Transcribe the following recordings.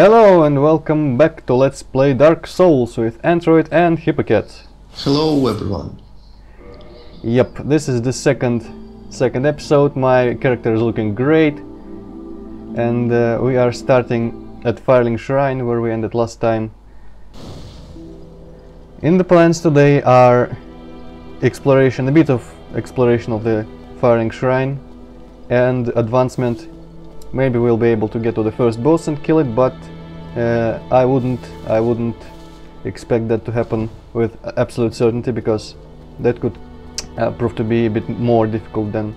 Hello and welcome back to Let's Play Dark Souls with Antroid and hipp0cat. Hello everyone. Yep, this is the second episode. My character is looking great, and we are starting at Firelink Shrine where we ended last time. In the plans today are a bit of exploration of the Firelink Shrine and advancement. Maybe we'll be able to get to the first boss and kill it, but I wouldn't expect that to happen with absolute certainty, because that could prove to be a bit more difficult than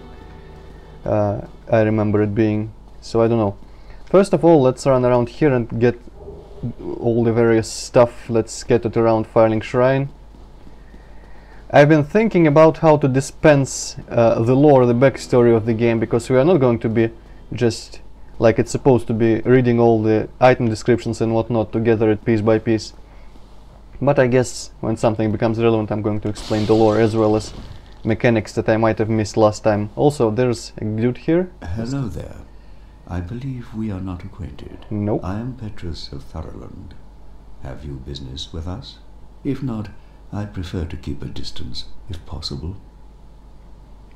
I remember it being. So I don't know. First of all, let's run around here and get all the various stuff that's scattered around Firelink Shrine. I've been thinking about how to dispense the lore, the backstory of the game, because we are not going to be just like it's supposed to be, reading all the item descriptions and whatnot to gather it piece by piece. But I guess when something becomes relevant, I'm going to explain the lore as well as mechanics that I might have missed last time. Also, there's a dude here. Hello there. I believe we are not acquainted. Nope. I am Petrus of Firelink. Have you business with us? If not, I'd prefer to keep a distance, if possible.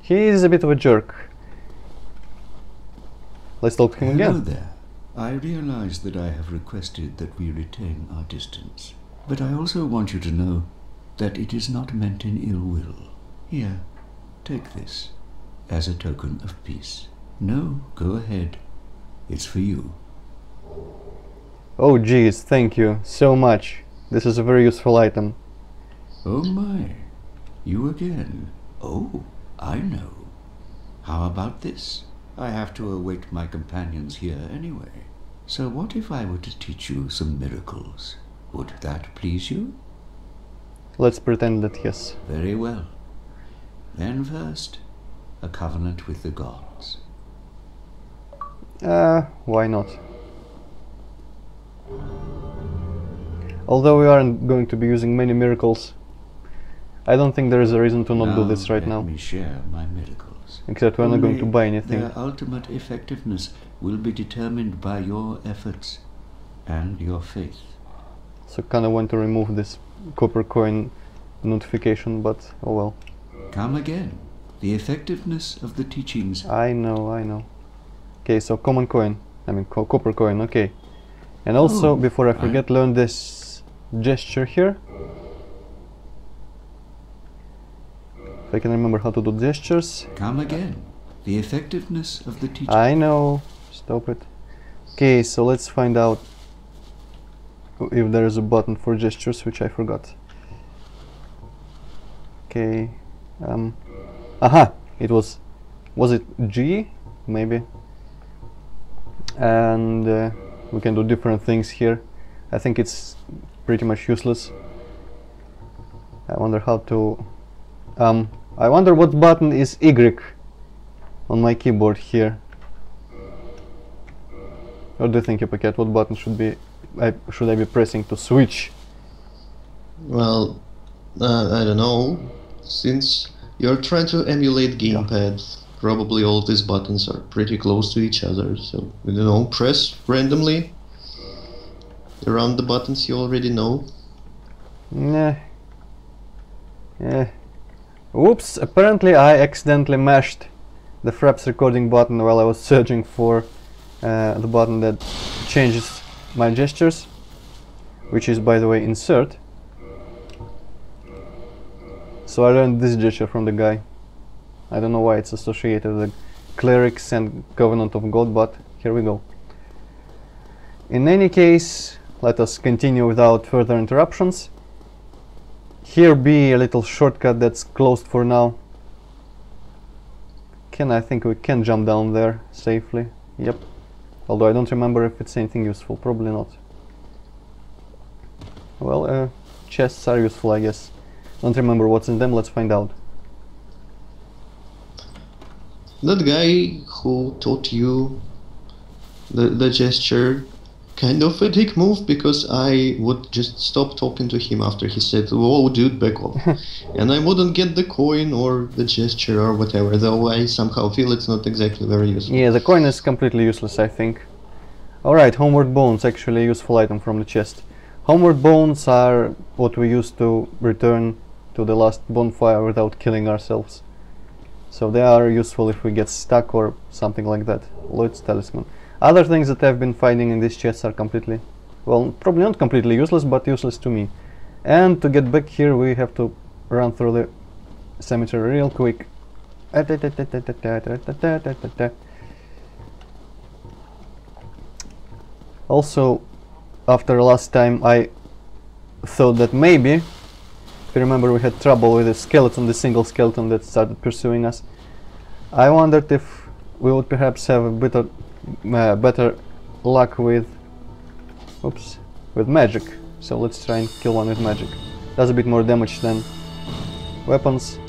He's a bit of a jerk. Let's talk to him again. Hello there. I realize that I have requested that we retain our distance, but I also want you to know that it is not meant in ill will. Here, take this as a token of peace. No, go ahead. It's for you. Oh geez, thank you so much. This is a very useful item. Oh my, you again. Oh, I know. How about this? I have to await my companions here anyway. So what if I were to teach you some miracles? Would that please you? Let's pretend that yes. Very well. Then first, a covenant with the gods. Why not? Although we aren't going to be using many miracles, I don't think there is a reason to not do this right now. Let me share my miracles. Except we're not going to buy anything. Their ultimate effectiveness will be determined by your efforts and your faith. So kinda want to remove this copper coin notification, but oh well. Come again. The effectiveness of the teachings. I know. Okay, so common coin. I mean copper coin, okay. And also, before I forget, learn this gesture here. If I can remember how to do gestures. Come again. The effectiveness of the teaching. I know. Stop it. Okay, so let's find out if there is a button for gestures, which I forgot. Okay. Aha! It was it G? Maybe. And we can do different things here. I think it's pretty much useless. I wonder how to... I wonder what button is Y on my keyboard here. What do you think, hipp0cat? What button should I be pressing to switch? Well, I don't know. Since you're trying to emulate gamepad, probably all these buttons are pretty close to each other. So, I don't know, press randomly around the buttons you already know. Nah. Yeah. Oops, apparently I accidentally mashed the Fraps recording button while I was searching for the button that changes my gestures, which is, by the way, insert. So I learned this gesture from the guy. I don't know why it's associated with the clerics and Covenant of God, but here we go. In any case, let us continue without further interruptions. Here be a little shortcut that's closed for now. I think we can jump down there safely. Yep. Although I don't remember if it's anything useful. Probably not. Well, chests are useful, I guess. Don't remember what's in them. Let's find out. That guy who taught you the gesture, kind of a dick move, because I would just stop talking to him after he said, "Whoa dude, back off." And I wouldn't get the coin or the gesture or whatever, though I somehow feel it's not exactly very useful. Yeah, the coin is completely useless, I think. Alright, homeward bones, actually a useful item from the chest. Homeward bones are what we use to return to the last bonfire without killing ourselves. So they are useful if we get stuck or something like that. Lloyd's talisman. Other things that I've been finding in this chest are completely, well, probably not completely useless, but useless to me. And to get back here we have to run through the cemetery real quick. Also, after last time I thought that maybe, if you remember, we had trouble with the skeleton, the single skeleton that started pursuing us. I wondered if we would perhaps have a better luck with magic. So let's try and kill one with magic. Does a bit more damage than weapons.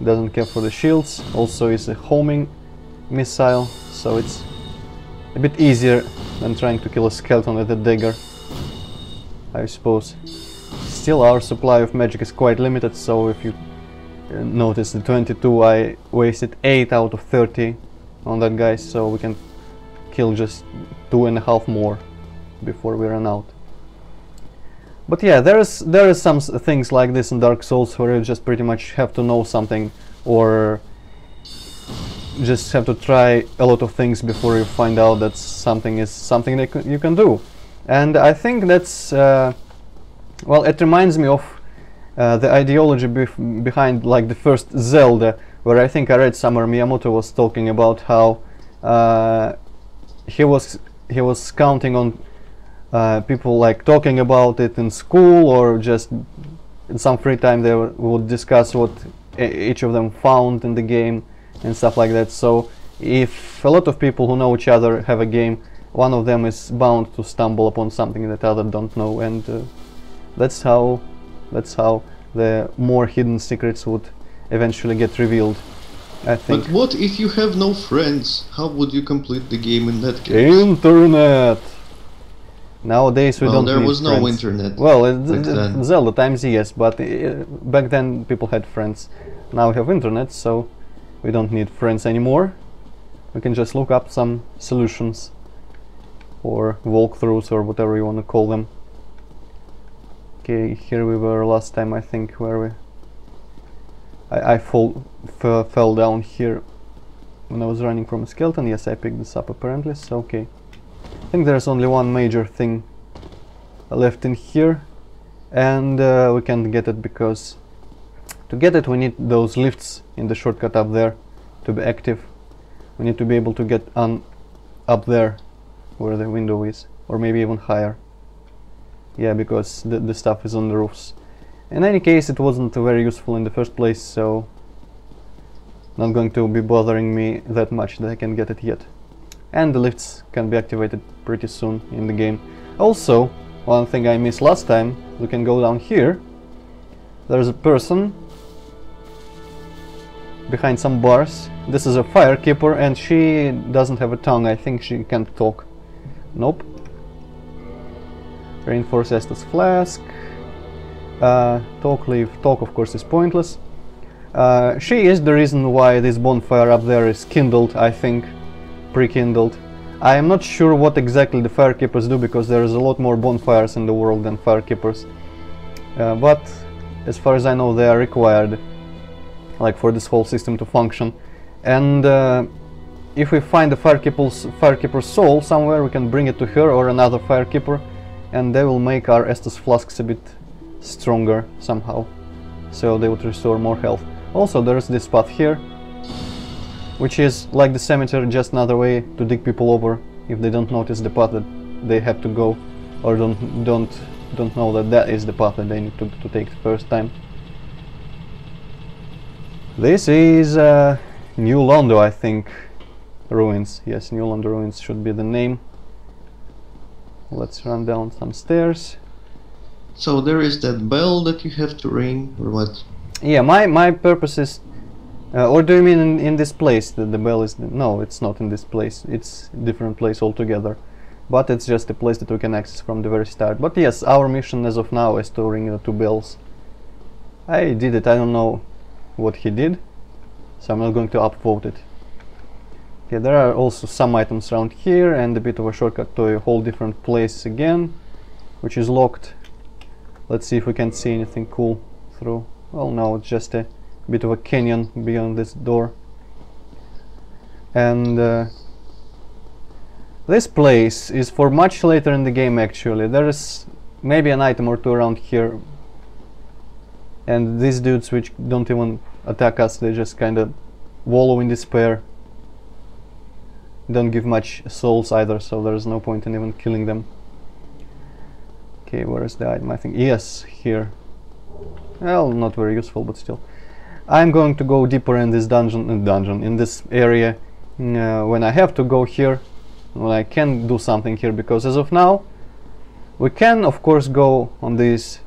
Doesn't care for the shields. Also is a homing missile, so it's a bit easier than trying to kill a skeleton with a dagger, I suppose. Still, our supply of magic is quite limited, so if you notice the 22, I wasted 8 out of 30 on that guy, so we can kill just 2.5 more before we run out. But yeah, there is some things like this in Dark Souls where you just pretty much have to know something, or just have to try a lot of things before you find out that something is something that you can do. And I think that's well, it reminds me of the ideology behind like the first Zelda, where I think I read somewhere Miyamoto was talking about how he was counting on people like talking about it in school, or just in some free time they would discuss what each of them found in the game and stuff like that. So if a lot of people who know each other have a game, one of them is bound to stumble upon something that other don't know, and that's how the more hidden secrets would eventually get revealed, I think. But what if you have no friends? How would you complete the game in that case? Internet! Nowadays we don't need friends. There was no internet. Well, Zelda times yes, but back then people had friends. Now we have internet, so we don't need friends anymore. We can just look up some solutions or walkthroughs or whatever you want to call them. Okay, here we were last time, I think, where I fell down here when I was running from a skeleton. Yes, I picked this up apparently, so okay. I think there's only one major thing left in here, and we can't get it because to get it we need those lifts in the shortcut up there to be active. We need to be able to get up there where the window is, or maybe even higher. Yeah, because the stuff is on the roofs. In any case, it wasn't very useful in the first place, so not going to be bothering me that much that I can get it yet. And the lifts can be activated pretty soon in the game. Also, one thing I missed last time, we can go down here. There's a person behind some bars. This is a firekeeper, and she doesn't have a tongue. I think she can't talk. Nope. Reinforced Estus Flask. Talk, leave. Talk, of course, is pointless. She is the reason why this bonfire up there is kindled, I think. Pre-kindled. I am not sure what exactly the firekeepers do, because there is a lot more bonfires in the world than firekeepers. But as far as I know, they are required, like, for this whole system to function. And if we find the firekeeper's soul somewhere, we can bring it to her or another firekeeper, and they will make our Estus flasks a bit stronger somehow, so they would restore more health. Also, there's this path here, which is like the cemetery, just another way to dig people over if they don't notice the path that they have to go, or don't know that that is the path that they need to take the first time. This is New Londo, I think. Ruins. Yes, New Londo Ruins should be the name. Let's run down some stairs. So there is that bell that you have to ring, or what? Yeah, my purpose is... or do you mean in this place that the bell is... No, it's not in this place. It's a different place altogether. But it's just a place that we can access from the very start. But yes, our mission as of now is to ring the 2 bells. I did it. I don't know what he did, so I'm not going to upvote it. Okay, there are also some items around here and a bit of a shortcut to a whole different place again, which is locked. Let's see if we can see anything cool through. Well, no, it's just a bit of a canyon beyond this door. And this place is for much later in the game actually. There is maybe an item or two around here. And these dudes which don't even attack us, they just kind of wallow in despair. Don't give much souls either, so there's no point in even killing them. Okay, where is the item? I think, yes, here. Well, not very useful, but still. I'm going to go deeper in this dungeon, in this area, when I have to go here, when I can do something here, because as of now, we can, of course, go on these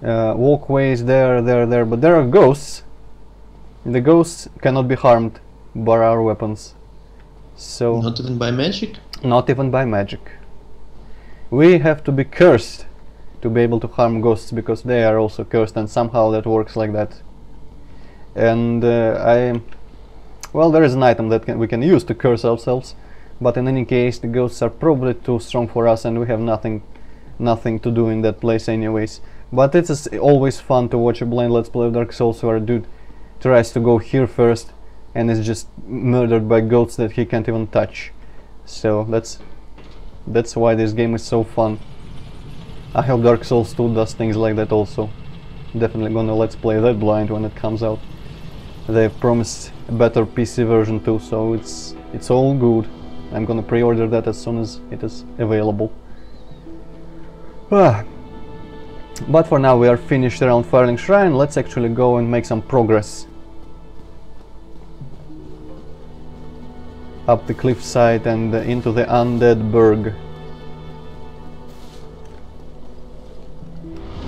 walkways there, but there are ghosts. The ghosts cannot be harmed by our weapons. So not even by magic? Not even by magic. We have to be cursed to be able to harm ghosts, because they are also cursed, and somehow that works like that. And well, there is an item that we can use to curse ourselves, but in any case the ghosts are probably too strong for us, and we have nothing to do in that place anyways. But it is always fun to watch a blind Let's Play of Dark Souls where a dude tries to go here first and is just murdered by ghosts that he can't even touch. So that's why this game is so fun. I hope Dark Souls 2 does things like that also. Definitely gonna Let's Play that blind when it comes out. They've promised a better PC version too, so it's all good. I'm gonna pre-order that as soon as it is available. But for now we are finished around Firelink Shrine. Let's actually go and make some progress up the cliffside and into the Undead Burg.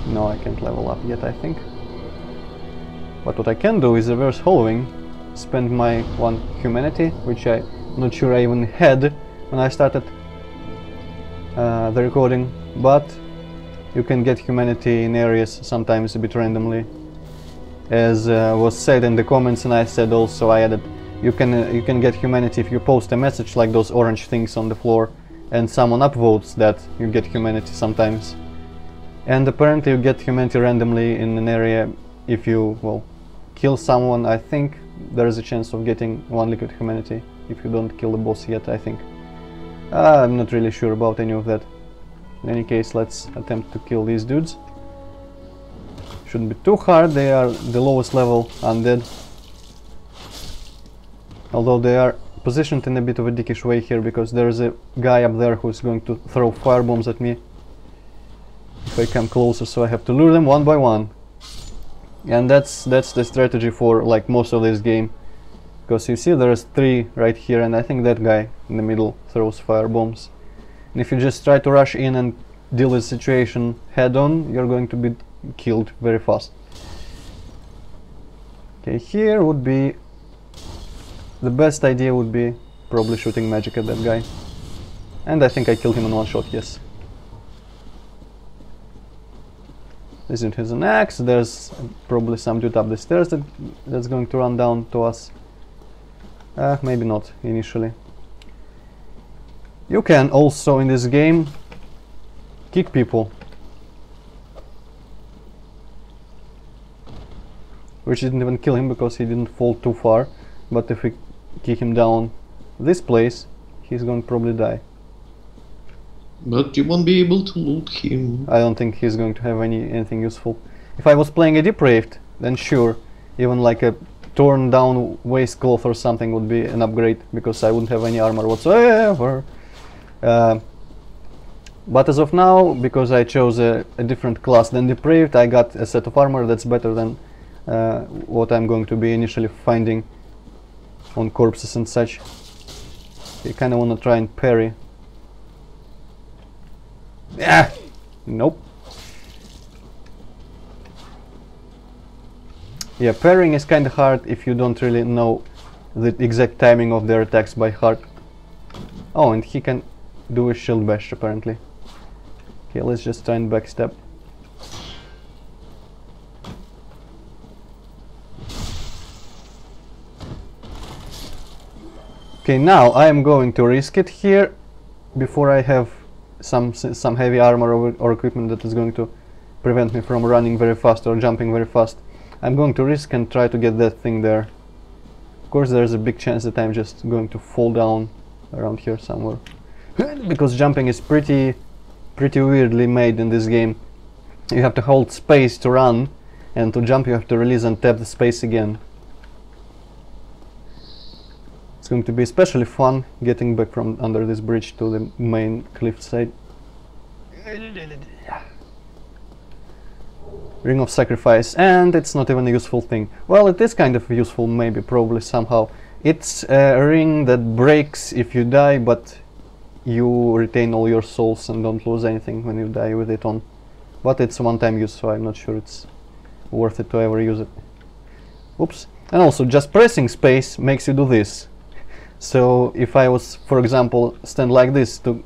No, I can't level up yet, I think. But what I can do is reverse hollowing, spend my 1 humanity, which I'm not sure I even had when I started the recording, but you can get humanity in areas sometimes a bit randomly. As was said in the comments, and I said also, I added, you can get humanity if you post a message like those orange things on the floor and someone upvotes that, you get humanity sometimes. And apparently you get humanity randomly in an area if you, well, kill someone. I think there is a chance of getting 1 liquid humanity if you don't kill the boss yet, I think. I'm not really sure about any of that. In any case, let's attempt to kill these dudes. Shouldn't be too hard, they are the lowest level undead. Although they are positioned in a bit of a dickish way here, because there's a guy up there who's going to throw fire bombs at me if I come closer, so I have to lure them one by one. And that's the strategy for like most of this game. Because you see there's 3 right here, and I think that guy in the middle throws fire bombs. And if you just try to rush in and deal with the situation head on, you're going to be killed very fast. Okay, here would be... the best idea would be probably shooting magic at that guy. And I think I killed him in 1 shot, yes. This dude has an axe, there's probably some dude up the stairs that's going to run down to us. Maybe not, initially. You can also, in this game, kick people. Which didn't even kill him because he didn't fall too far. But if we kick him down this place, he's going to probably die. But you won't be able to loot him. I don't think he's going to have anything useful. If I was playing a depraved, then sure, even like a torn down waistcloth or something would be an upgrade, because I wouldn't have any armor whatsoever. But as of now, because I chose a different class than depraved, I got a set of armor that's better than what I'm going to be initially finding on corpses and such. You kind of want to try and parry. Yeah, nope. Yeah, parrying is kind of hard if you don't really know the exact timing of their attacks by heart. Oh, and he can do a shield bash apparently. Okay, let's just try and backstab. Okay, now I am going to risk it here before I have some heavy armor or equipment that is going to prevent me from running very fast or jumping very fast. I'm going to risk and try to get that thing there. Of course, there's a big chance that I'm just going to fall down around here somewhere. Because jumping is pretty weirdly made in this game. You have to hold space to run, and to jump you have to release and tap the space again. It's going to be especially fun getting back from under this bridge to the main cliff side. Ring of Sacrifice, and it's not even a useful thing. Well, it is kind of useful, maybe, probably, somehow. It's a ring that breaks if you die, but you retain all your souls and don't lose anything when you die with it on. But it's one-time use, so I'm not sure it's worth it to ever use it. Oops. And also, just pressing space makes you do this. So, if I was, for example, stand like this to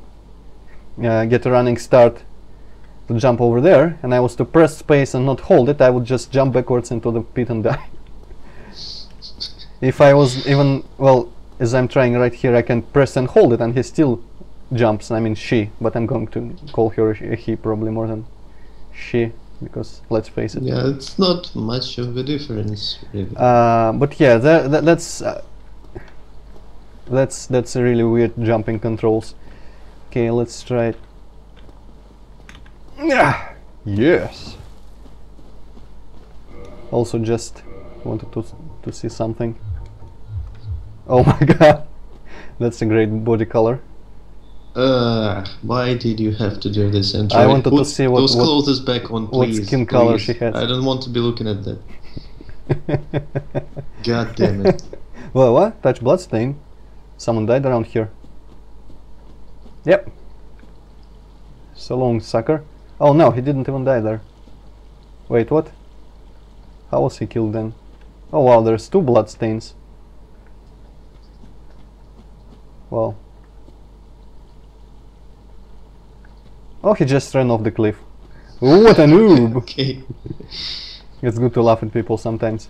get a running start, to jump over there, and I was to press space and not hold it, I would just jump backwards into the pit and die. If I was even, well, as I'm trying right here, I can press and hold it and he still jumps, I mean she, but I'm going to call her a he probably more than she, because let's face it. Yeah, it's not much of a difference, really. But yeah, that's a really weird jumping controls. Okay, let's try it. Yes. Also, just wanted to see something. Oh my god, that's a great body color. Why did you have to do this? Antroid? I wanted to see those clothes back on, please. What skin color she has. I don't want to be looking at that. God damn it. Well, what? Touch bloodstain. Someone died around here. Yep. So long, sucker. Oh no, he didn't even die there. Wait, what? How was he killed then? Oh wow, there's 2 bloodstains. Wow. Oh, he just ran off the cliff. Ooh, what a noob! Okay. It's good to laugh at people sometimes.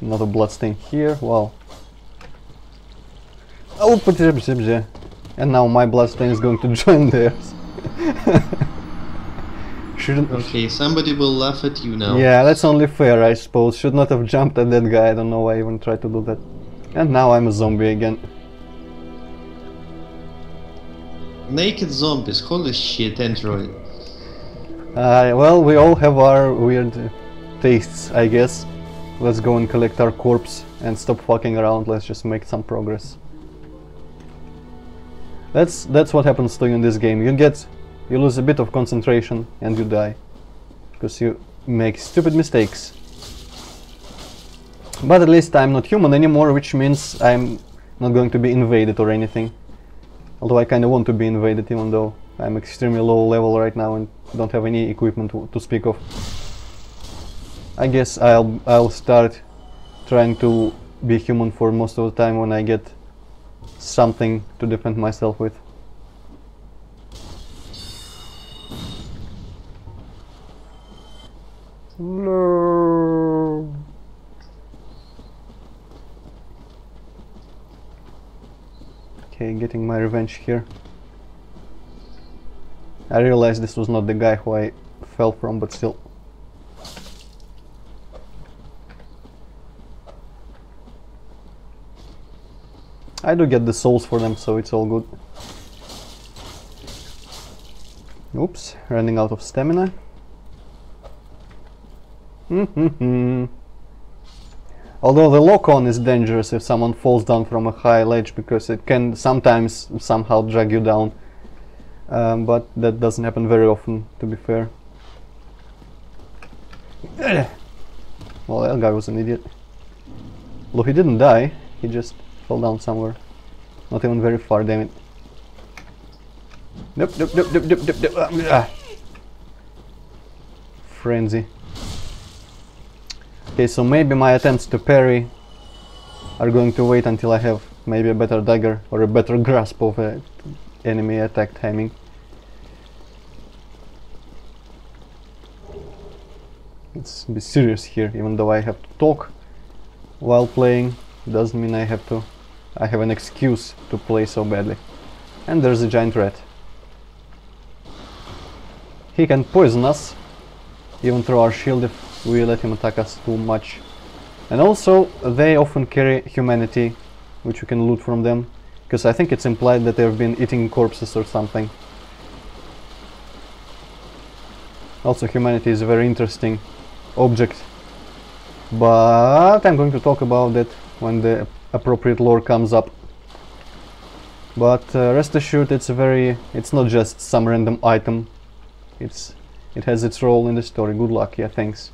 Another bloodstain here, wow. Oh, and now my bloodstain is going to join theirs. Shouldn't. Okay, somebody will laugh at you now. Yeah, that's only fair, I suppose. Should not have jumped at that guy. I don't know why I even tried to do that. And now I'm a zombie again. Naked zombies, holy shit, Antroid. Well, we all have our weird tastes, I guess. Let's go and collect our corpse and stop fucking around. Let's just make some progress. That's what happens to you in this game. You lose a bit of concentration and you die because you make stupid mistakes. But at least I'm not human anymore, which means I'm not going to be invaded or anything. Although I kind of want to be invaded, even though I'm extremely low level right now and don't have any equipment to speak of. I guess I'll start trying to be human for most of the time when I get something to defend myself with. No. Okay, getting my revenge here. I realized this was not the guy who I fell from, but still. I do get the souls for them, so it's all good. Oops, running out of stamina. Although the lock-on is dangerous if someone falls down from a high ledge, because it can sometimes somehow drag you down. But that doesn't happen very often, to be fair. Well, that guy was an idiot. Although he didn't die, he just fell down somewhere. Not even very far, damn it. Nope. Frenzy. Okay, so maybe my attempts to parry are going to wait until I have maybe a better dagger or a better grasp of enemy attack timing. Let's be serious here, even though I have to talk. while playing doesn't mean I have an excuse to play so badly. And there's a giant rat. He can poison us, even through our shield if we let him attack us too much. And also, they often carry humanity, which we can loot from them, because I think it's implied that they've been eating corpses or something. Also, humanity is a very interesting object, but I'm going to talk about that when the appropriate lore comes up. But rest assured, it's not just some random item. It has its role in the story. Good luck. Yeah, thanks.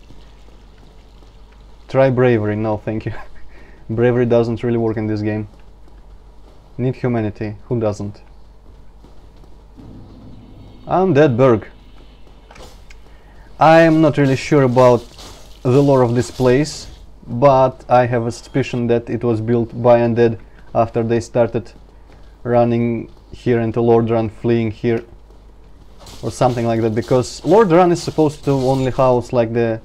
Try bravery. No, thank you. Bravery doesn't really work in this game. Need humanity. Who doesn't? Undead Burg. I am not really sure about the lore of this place, but I have a suspicion that it was built by Undead after they started running here into Lord Run, fleeing here, or something like that, because Lord Run is supposed to only house like the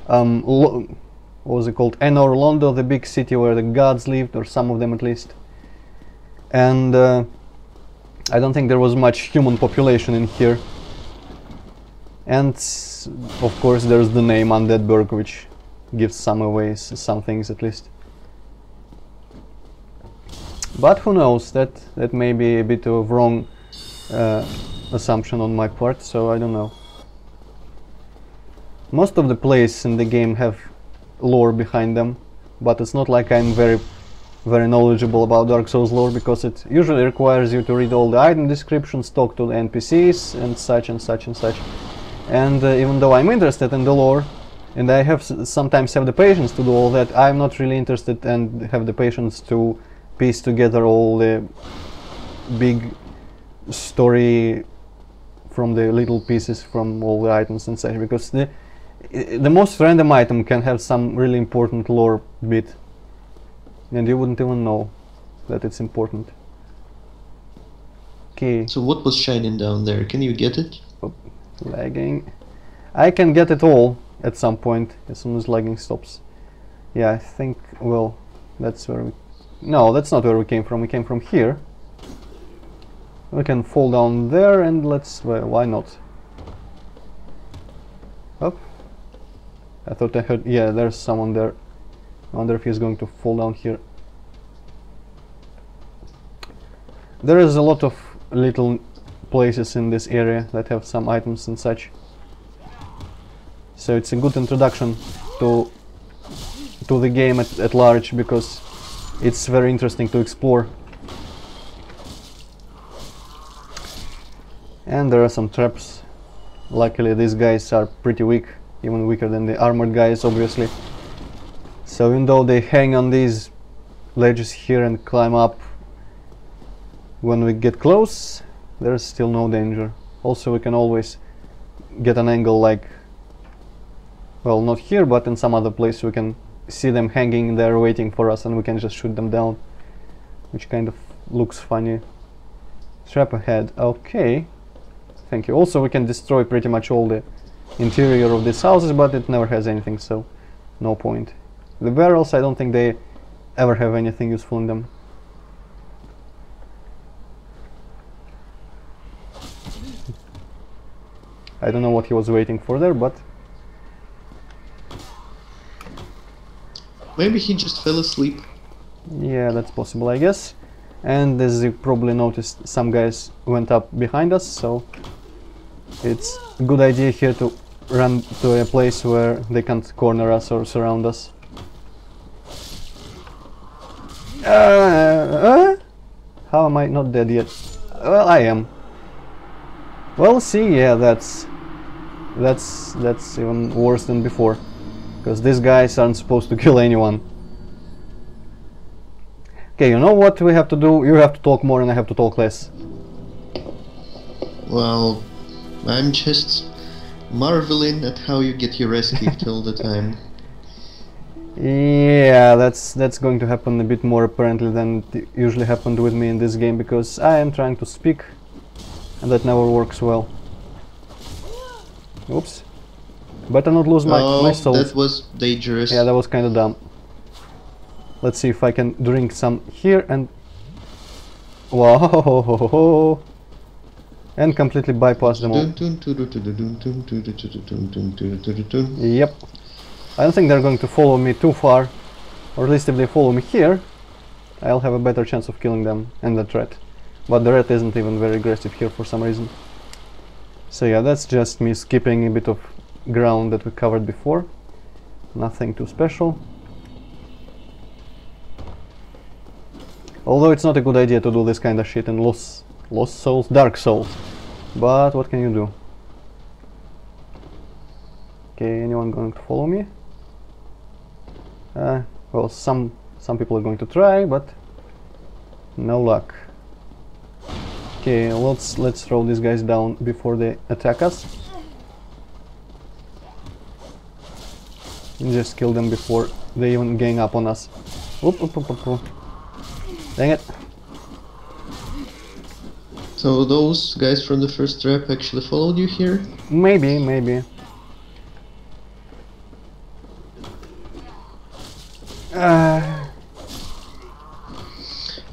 what was it called? Enor Londo, the big city where the gods lived, or some of them at least. And I don't think there was much human population in here. And of course there's the name Undead Burg, which gives some away, some things at least. But who knows, that may be a bit of wrong assumption on my part, so I don't know. Most of the plays in the game have lore behind them, but it's not like I'm very knowledgeable about Dark Souls lore, because it usually requires you to read all the item descriptions, talk to the NPCs and such and such and such. And even though I'm interested in the lore, and I sometimes have the patience to do all that, I'm not really interested and have the patience to piece together all the big story from the little pieces from all the items and such, because the most random item can have some really important lore bit, and you wouldn't even know that it's important. Okay. So what was shining down there? Can you get it? Oh, lagging. I can get it all at some point as soon as lagging stops. Yeah, I think, well, that's where we... No, that's not where we came from. We came from here. We can fall down there and let's... Well, why not? Oh. I thought I heard... Yeah, there's someone there. I wonder if he's going to fall down here. There is a lot of little places in this area that have some items and such. So it's a good introduction to the game at large, because it's very interesting to explore. And there are some traps. Luckily these guys are pretty weak, even weaker than the armored guys, obviously. So even though they hang on these ledges here and climb up, when we get close, there's still no danger. Also, we can always get an angle like, well, not here, but in some other place. We can see them hanging there waiting for us, and we can just shoot them down, which kind of looks funny. Trap ahead. Okay, thank you. Also, we can destroy pretty much all the interior of these houses, but it never has anything, so no point. The barrels, I don't think they ever have anything useful in them. I don't know what he was waiting for there, but... Maybe he just fell asleep. Yeah, that's possible, I guess. And as you probably noticed, some guys went up behind us, so it's a good idea here to run to a place where they can't corner us or surround us. How am I not dead yet? Well, I am. Well, see, yeah, that's even worse than before, because these guys aren't supposed to kill anyone. Okay, you know what we have to do? You have to talk more and I have to talk less. Well, I'm just marveling at how you get your ass kicked all the time. Yeah, that's going to happen a bit more apparently than it usually happened with me in this game, because I am trying to speak and that never works well. Oops. Better not lose my souls. That was dangerous. Yeah, that was kind of dumb. Let's see if I can drink some here and... Wow! And completely bypass them all. Yep. I don't think they're going to follow me too far. Or at least if they follow me here, I'll have a better chance of killing them and the rat. But the rat isn't even very aggressive here for some reason. So yeah, that's just me skipping a bit of ground that we covered before. Nothing too special. Although it's not a good idea to do this kind of shit in Lost Souls, Dark Souls. But what can you do? Okay, anyone going to follow me? Well, some people are going to try, but no luck. Okay, let's throw these guys down before they attack us. And just kill them before they even gang up on us. Oop, oop, oop, oop, oop. Dang it. So those guys from the first trap actually followed you here? Maybe, maybe.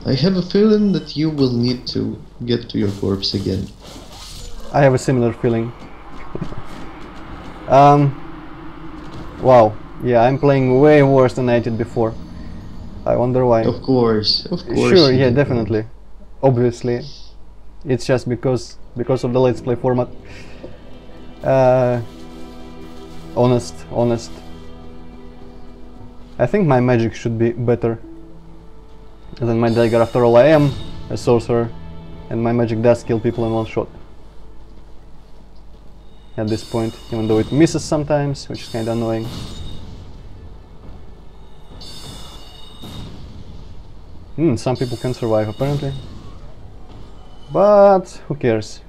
I have a feeling that you will need to get to your corpse again. I have a similar feeling. Wow. Yeah, I'm playing way worse than I did before. I wonder why. Of course. Sure, yeah, definitely. Obviously. It's just because of the Let's Play format. Honest. I think my magic should be better than my dagger. After all, I am a sorcerer, and my magic does kill people in one shot. At this point, even though it misses sometimes, which is kinda annoying. Some people can survive apparently. But who cares?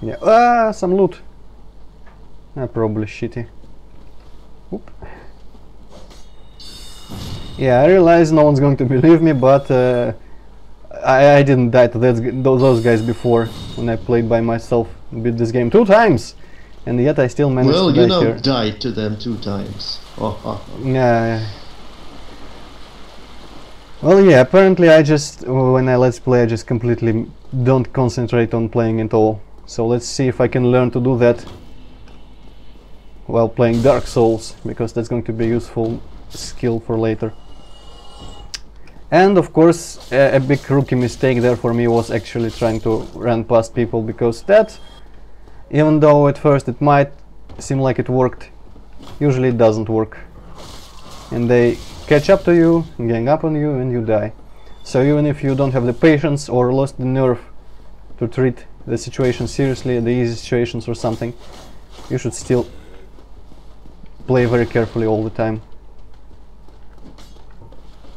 Yeah, some loot. Probably shitty. Oop. Yeah, I realize no one's going to believe me, but I didn't die to those guys before when I played by myself and beat this game 2 times, and yet I still managed to die here. Well, you died to them 2 times. Yeah. Well, yeah, apparently when I let's play, I just completely don't concentrate on playing at all. So let's see if I can learn to do that while playing Dark Souls, because that's going to be a useful skill for later. And of course, a big rookie mistake there for me was actually trying to run past people, because that, even though at first it might seem like it worked, usually it doesn't work. And they catch up to you, gang up on you, and you die. So even if you don't have the patience or lost the nerve to treat the situation seriously, the easy situations or something, you should still play very carefully all the time.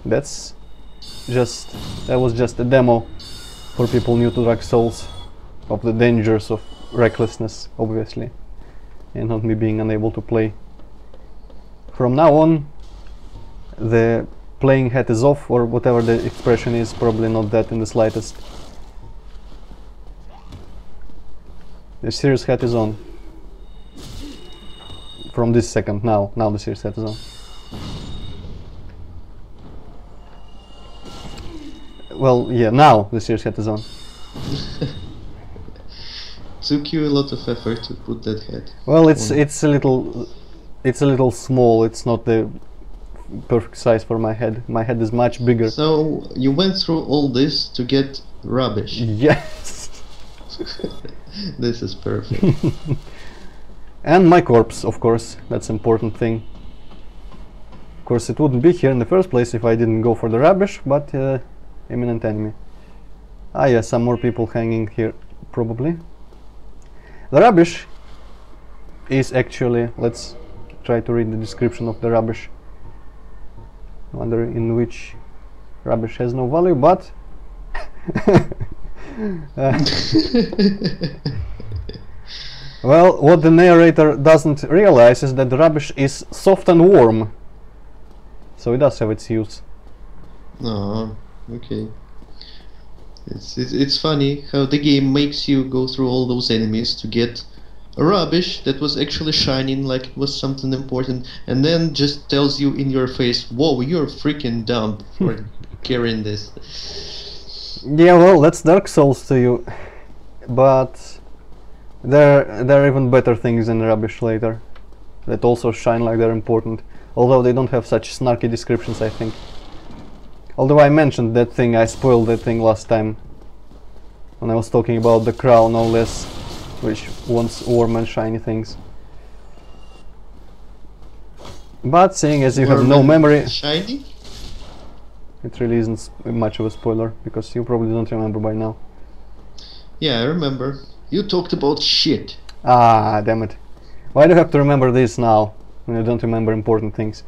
That was just a demo for people new to Dark Souls of the dangers of recklessness, obviously, and not me being unable to play. From now on, the playing hat is off, or whatever the expression is, probably not that in the slightest. The serious hat is on. From this second, now the serious hat is on. Well, yeah, now the serious hat is on. Took you a lot of effort to put that hat. Well, it's a little small. It's not the perfect size for my head. My head is much bigger. So you went through all this to get rubbish. Yes. This is perfect. And my corpse, of course. That's an important thing. Of course, it wouldn't be here in the first place if I didn't go for the rubbish, but imminent enemy. Ah, yeah, some more people hanging here, probably. The rubbish is actually, let's try to read the description of the rubbish. I wonder in which rubbish has no value, but well, what the narrator doesn't realize is that the rubbish is soft and warm, so it does have its use. Oh, okay. It's funny how the game makes you go through all those enemies to get rubbish that was actually shining like it was something important, and then just tells you in your face, "Whoa, you're freaking dumb for carrying this." Yeah, well, that's Dark Souls to you, but there are even better things than rubbish later that also shine like they're important, although they don't have such snarky descriptions, I think. Although I mentioned that thing, I spoiled that thing last time when I was talking about the crow, no less, which wants warm and shiny things. But seeing as you have no memory, shiny? It really isn't much of a spoiler, because you probably don't remember by now. Yeah, I remember. You talked about shit. Ah, damn it. Why do you have to remember this now, when you don't remember important things?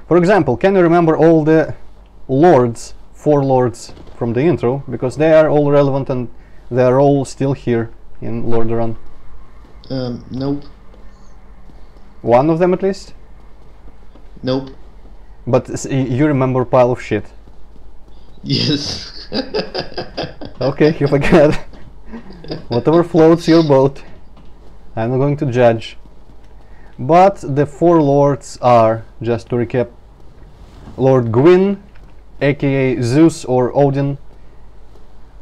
For example, can you remember all the lords, 4 lords from the intro? Because they are all relevant and they are all still here in Lordaeron. Nope. One of them at least? Nope. But you remember pile of shit. Yes. Okay, hipp0cat. Whatever floats your boat. I'm not going to judge. But the 4 lords are, just to recap, Lord Gwyn, aka Zeus or Odin,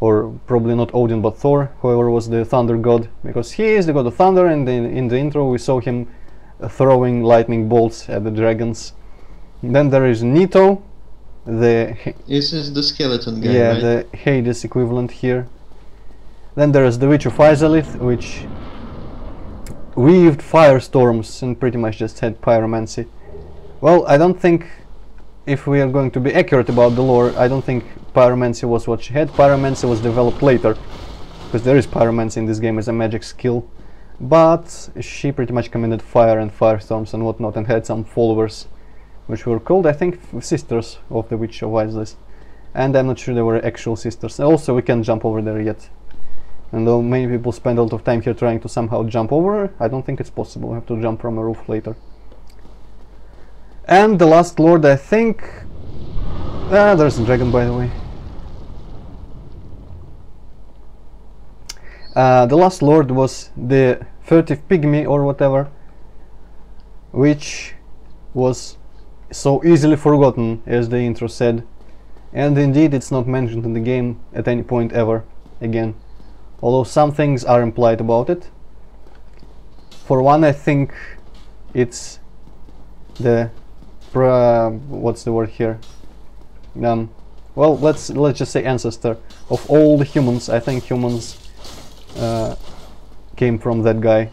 or probably not Odin but Thor, whoever was the thunder god, because he is the god of thunder, and in the intro we saw him throwing lightning bolts at the dragons. Then there is Nito, this is the skeleton guy, yeah, right? the Hades equivalent here. Then there is the Witch of Izalith, which weaved firestorms and pretty much just had pyromancy. Well, I don't think, if we are going to be accurate about the lore, I don't think pyromancy was what she had. Pyromancy was developed later, because there is pyromancy in this game as a magic skill, but she pretty much commanded fire and firestorms and whatnot, and had some followers which were called, I think, sisters of the Witch of Izalith, and I'm not sure they were actual sisters. Also, we can't jump over there yet, and though many people spend a lot of time here trying to somehow jump over, I don't think it's possible. We have to jump from a roof later. And the last lord, I think... there's a dragon, by the way. The last lord was the furtive pygmy or whatever, which was so easily forgotten, as the intro said, and indeed it's not mentioned in the game at any point ever again, although some things are implied about it. For one, I think it's the what's the word here? Well, let's just say ancestor of all the humans. I think humans came from that guy.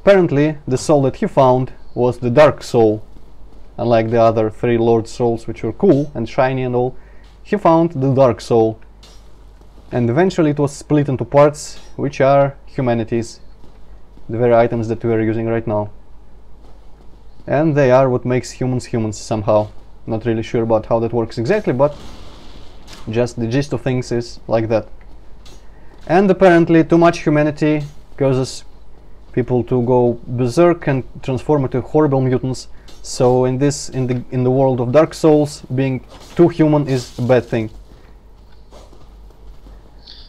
Apparently, the soul that he found was the dark soul. Unlike the other 3 Lord Souls, which were cool and shiny and all, he found the Dark Soul. And eventually it was split into parts, which are humanities, the very items that we are using right now. And they are what makes humans humans somehow. Not really sure about how that works exactly, but just the gist of things is like that. And apparently too much humanity causes people to go berserk and transform into horrible mutants. So in the world of Dark Souls, being too human is a bad thing.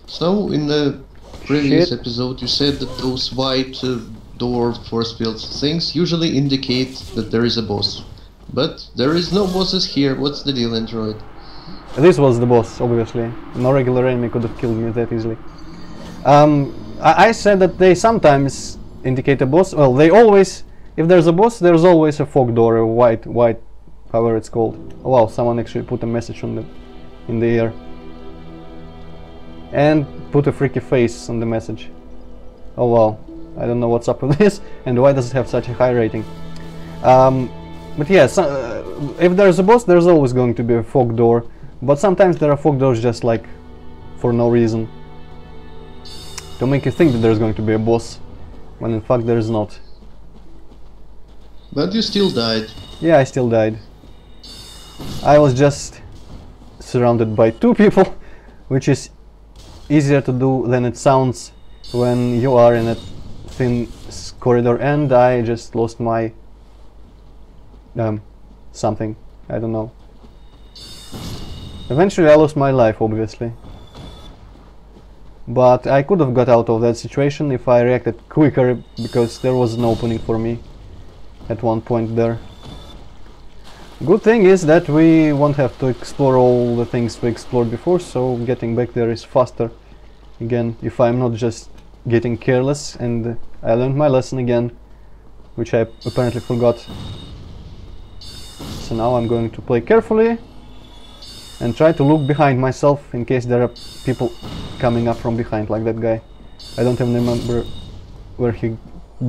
So in the previous episode you said that those white dwarf force field things usually indicate that there is a boss. But there is no bosses here. What's the deal, Antroid? This was the boss, obviously. No regular enemy could have killed me that easily. I said that they sometimes indicate a boss. Well, they always... If there's a boss, there's always a fog door, a white, however it's called. Oh wow, someone actually put a message on in the air. And put a freaky face on the message. Oh wow, I don't know what's up with this, and why does it have such a high rating. But yeah, if there's a boss, there's always going to be a fog door. But sometimes there are fog doors just like, for no reason. To make you think that there's going to be a boss, when in fact there is not. But you still died. Yeah, I still died. I was just surrounded by 2 people, which is easier to do than it sounds when you are in a thin corridor, and I just lost my... something. I don't know. Eventually I lost my life, obviously. But I could have got out of that situation if I reacted quicker, because there was an opening for me at one point there. Good thing is that we won't have to explore all the things we explored before, so getting back there is faster. Again, if I'm not just getting careless, and I learned my lesson again, which I apparently forgot. So now I'm going to play carefully and try to look behind myself in case there are people coming up from behind, like that guy. I don't even remember where he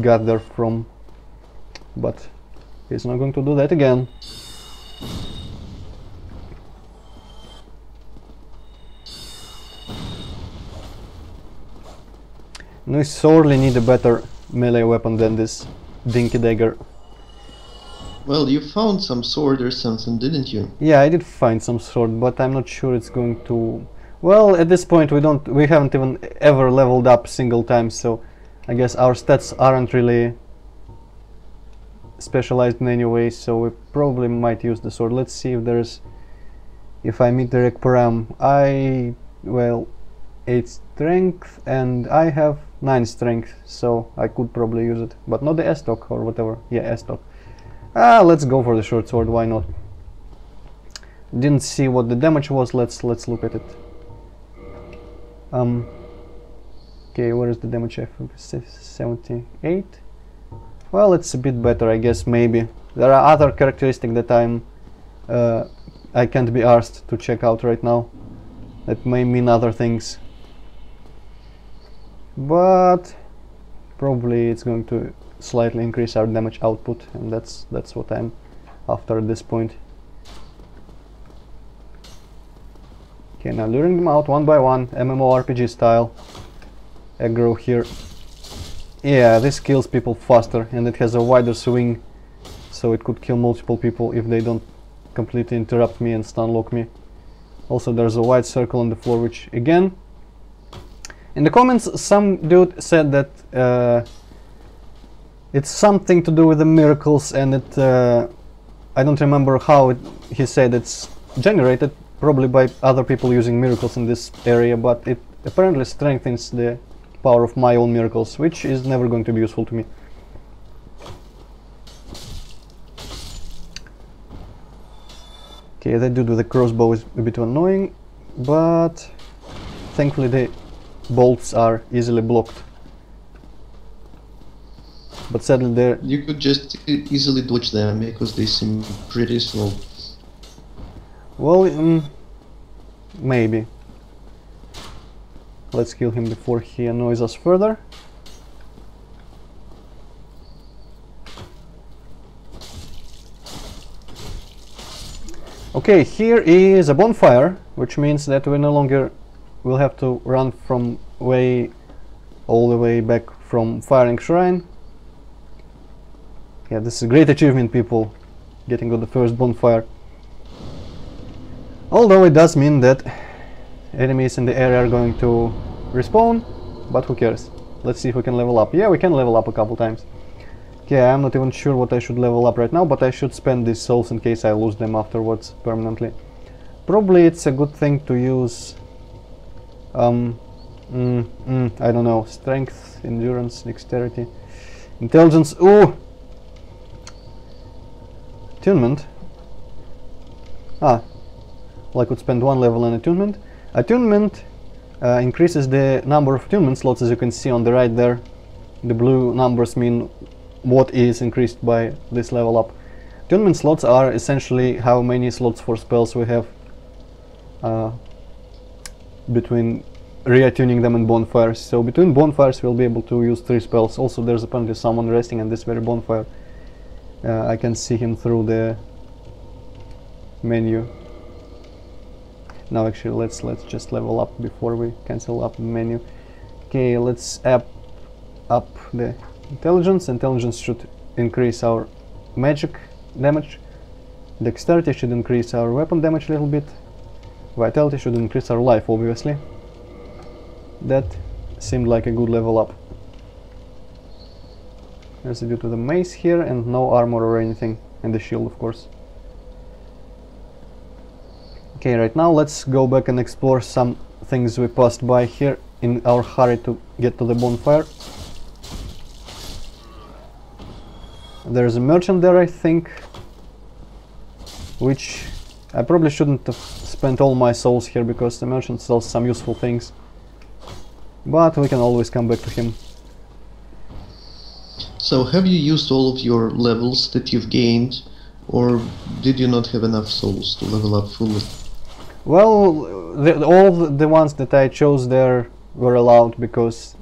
got there from, but he's not going to do that again. We sorely need a better melee weapon than this dinky dagger. Well, you found some sword or something, didn't you? Yeah, I did find some sword, but I'm not sure it's going to... Well, at this point we haven't even ever leveled up single time, so I guess our stats aren't really specialized in any way, so we probably might use the sword. Let's see if I meet the rec param. Well, 8 strength and I have 9 strength, so I could probably use it, but not the S-stock or whatever. Yeah, S-stock. Let's go for the short sword, why not? Didn't see what the damage was, let's look at it. Okay, where is the damage? 78? Well, it's a bit better, I guess, maybe. There are other characteristics that I can't be asked to check out right now. That may mean other things. But probably it's going to slightly increase our damage output, and that's what I'm after at this point. Okay, now luring them out one by one, MMORPG style. Aggro here. Yeah, this kills people faster, and it has a wider swing, so it could kill multiple people if they don't completely interrupt me and stun lock me. Also, there's a white circle on the floor, which again, in the comments some dude said that it's something to do with the miracles, and it I don't remember how he said it's generated, probably by other people using miracles in this area, but it apparently strengthens the power of my own miracles, which is never going to be useful to me. Okay, that dude with the crossbow is a bit annoying, but thankfully the bolts are easily blocked. But sadly they're... You could just easily dodge them because they seem pretty slow. Well, maybe. Let's kill him before he annoys us further. Okay, here is a bonfire, which means that we no longer will have to run from all the way back from Firelink Shrine. Yeah, this is a great achievement, people, getting to the first bonfire. Although it does mean that enemies in the area are going to respawn, but who cares? Let's see if we can level up. Yeah, we can level up a couple times. Okay, I'm not even sure what I should level up right now, but I should spend these souls in case I lose them afterwards permanently. Probably it's a good thing to use I don't know, strength, endurance, dexterity, intelligence. Ooh! Attunement. Well, I could spend 1 level on attunement. Attunement increases the number of attunement slots, as you can see on the right there. The blue numbers mean what is increased by this level up. Attunement slots are essentially how many slots for spells we have between reattuning them and bonfires. So between bonfires we'll be able to use 3 spells. Also, there's apparently someone resting on this very bonfire. I can see him through the menu. Now actually let's just level up before we cancel up the menu. Okay, let's up the intelligence. Intelligence should increase our magic damage. Dexterity should increase our weapon damage a little bit. Vitality should increase our life, obviously. That seemed like a good level up. There's a dude with a mace here and no armor or anything, and the shield, of course. Okay, right now let's go back and explore some things we passed by here in our hurry to get to the bonfire. There's a merchant there, I think, which I probably shouldn't have spent all my souls here, because the merchant sells some useful things, but we can always come back to him. So have you used all of your levels that you've gained, or did you not have enough souls to level up fully? Well, all the ones that I chose there were allowed, because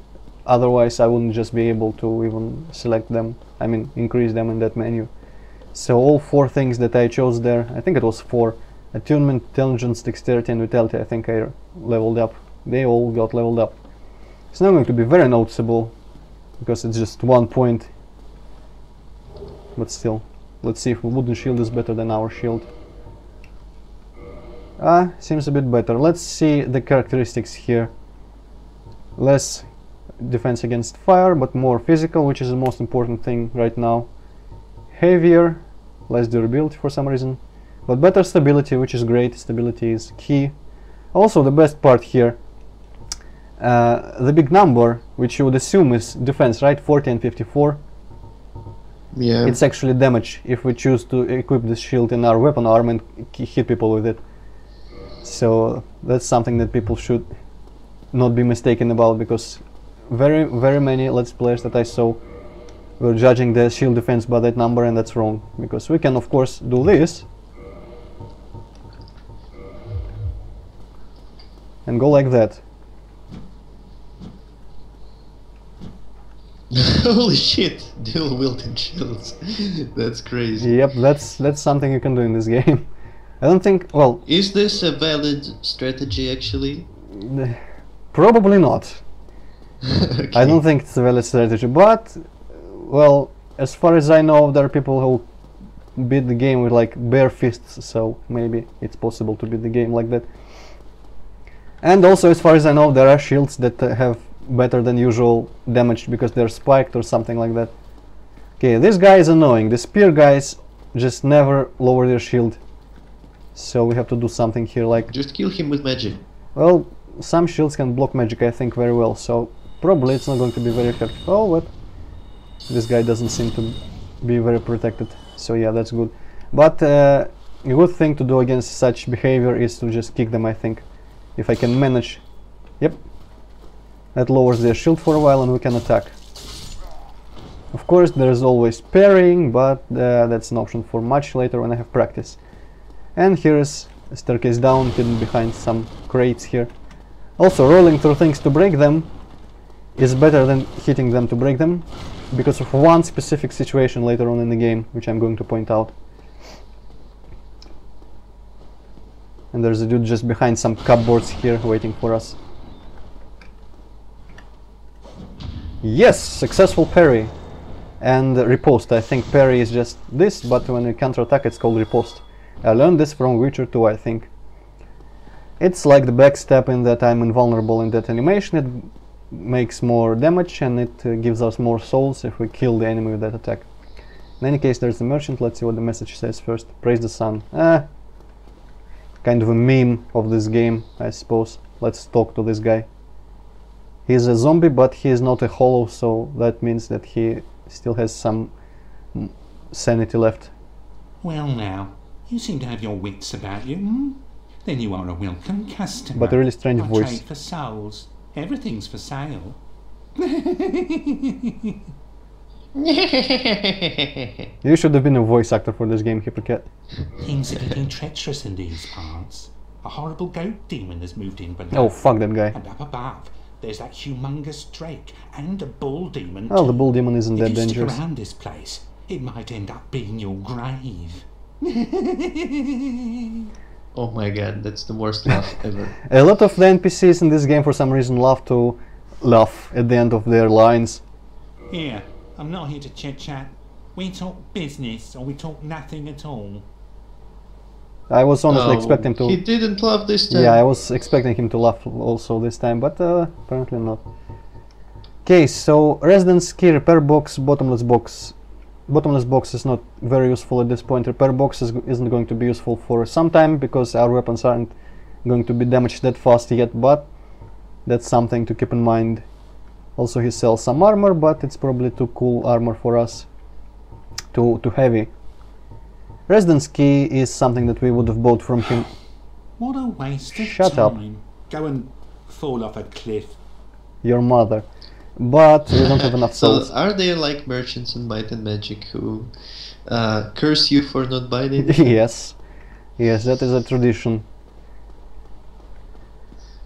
otherwise I wouldn't just be able to even select them, I mean increase them in that menu. So all 4 things that I chose there, I think it was 4, attunement, intelligence, dexterity and vitality, I think I leveled up. They all got leveled up. It's not going to be very noticeable, because it's just 1 point, but still. Let's see if the wooden shield is better than our shield. Seems a bit better. Let's see the characteristics here. Less defense against fire, but more physical, which is the most important thing right now. Heavier, less durability for some reason, but better stability, which is great. Stability is key. Also, the best part here, the big number, which you would assume is defense, right? 40 and 54. Yeah. It's actually damage if we choose to equip this shield in our weapon arm and hit people with it. So that's something that people should not be mistaken about, because very many Let's Players that I saw were judging the shield defense by that number, and that's wrong, because we can of course do this and go like that. Holy shit, dual wielding shields. That's crazy. Yep, that's something you can do in this game. I don't think, well, Is this a valid strategy actually? probably not. Okay. I don't think it's a valid strategy, but well, as far as I know, there are people who beat the game with like bare fists, so maybe it's possible to beat the game like that. And also, as far as I know, there are shields that have better than usual damage because they're spiked or something like that. Okay, this guy is annoying. The spear guys just never lower their shield, so we have to do something here, like, Just kill him with magic. well, some shields can block magic, I think, very well, so probably it's not going to be very effective. Oh, what? This guy doesn't seem to be very protected, so yeah, that's good. But a good thing to do against such behavior is to just kick them, I think. If I can manage. Yep. That lowers their shield for a while and we can attack. Of course, there's always parrying, but that's an option for much later when I have practice. And here is a staircase down, hidden behind some crates here. Also, rolling through things to break them is better than hitting them to break them, because of one specific situation later on in the game, which I'm going to point out. And there's a dude just behind some cupboards here waiting for us. Yes, successful parry and riposte. I think parry is just this, but when you counterattack it's called riposte. I learned this from Witcher 2, I think. It's like the backstep in that I'm invulnerable in that animation. It makes more damage and it gives us more souls if we kill the enemy with that attack. In any case, there's the merchant. Let's see what the message says first. Praise the sun. Kind of a meme of this game, I suppose. Let's talk to this guy. He's a zombie, but he is not a hollow, so that means that he still has some sanity left. Well now, you seem to have your wits about you, hmm? Then you are a welcome customer. But a really strange I voice. trade for souls. Everything's for sale. You should have been a voice actor for this game, hipp0cat. Things are getting treacherous in these parts. A horrible goat demon has moved in below. Oh, fuck that guy. And up above, there's that humongous drake and a bull demon. Well, the too. bull demon isn't that If you dangerous. stick around this place, it might end up being your grave. Oh my god, that's the worst laugh ever. A lot of the NPCs in this game for some reason love to laugh at the end of their lines. Here, I'm not here to chit-chat. We talk business or we talk nothing at all. I was honestly Oh, expecting to... He didn't laugh this time. Yeah, I was expecting him to laugh also this time, but apparently not. Okay, so residence key, repair box, bottomless box. Bottomless box is not very useful at this point. Repair box isn't going to be useful for some time because our weapons aren't going to be damaged that fast yet, but That's something to keep in mind. Also, he sells some armor, but it's probably too cool armor for us. Too heavy. Residence key is something that we would have bought from him. What a waste of Shut up. time. Go and fall off a cliff. Your mother. But we don't have enough souls. So, are there like merchants in Might and Magic who curse you for not buying it? Yes. Yes, that is a tradition.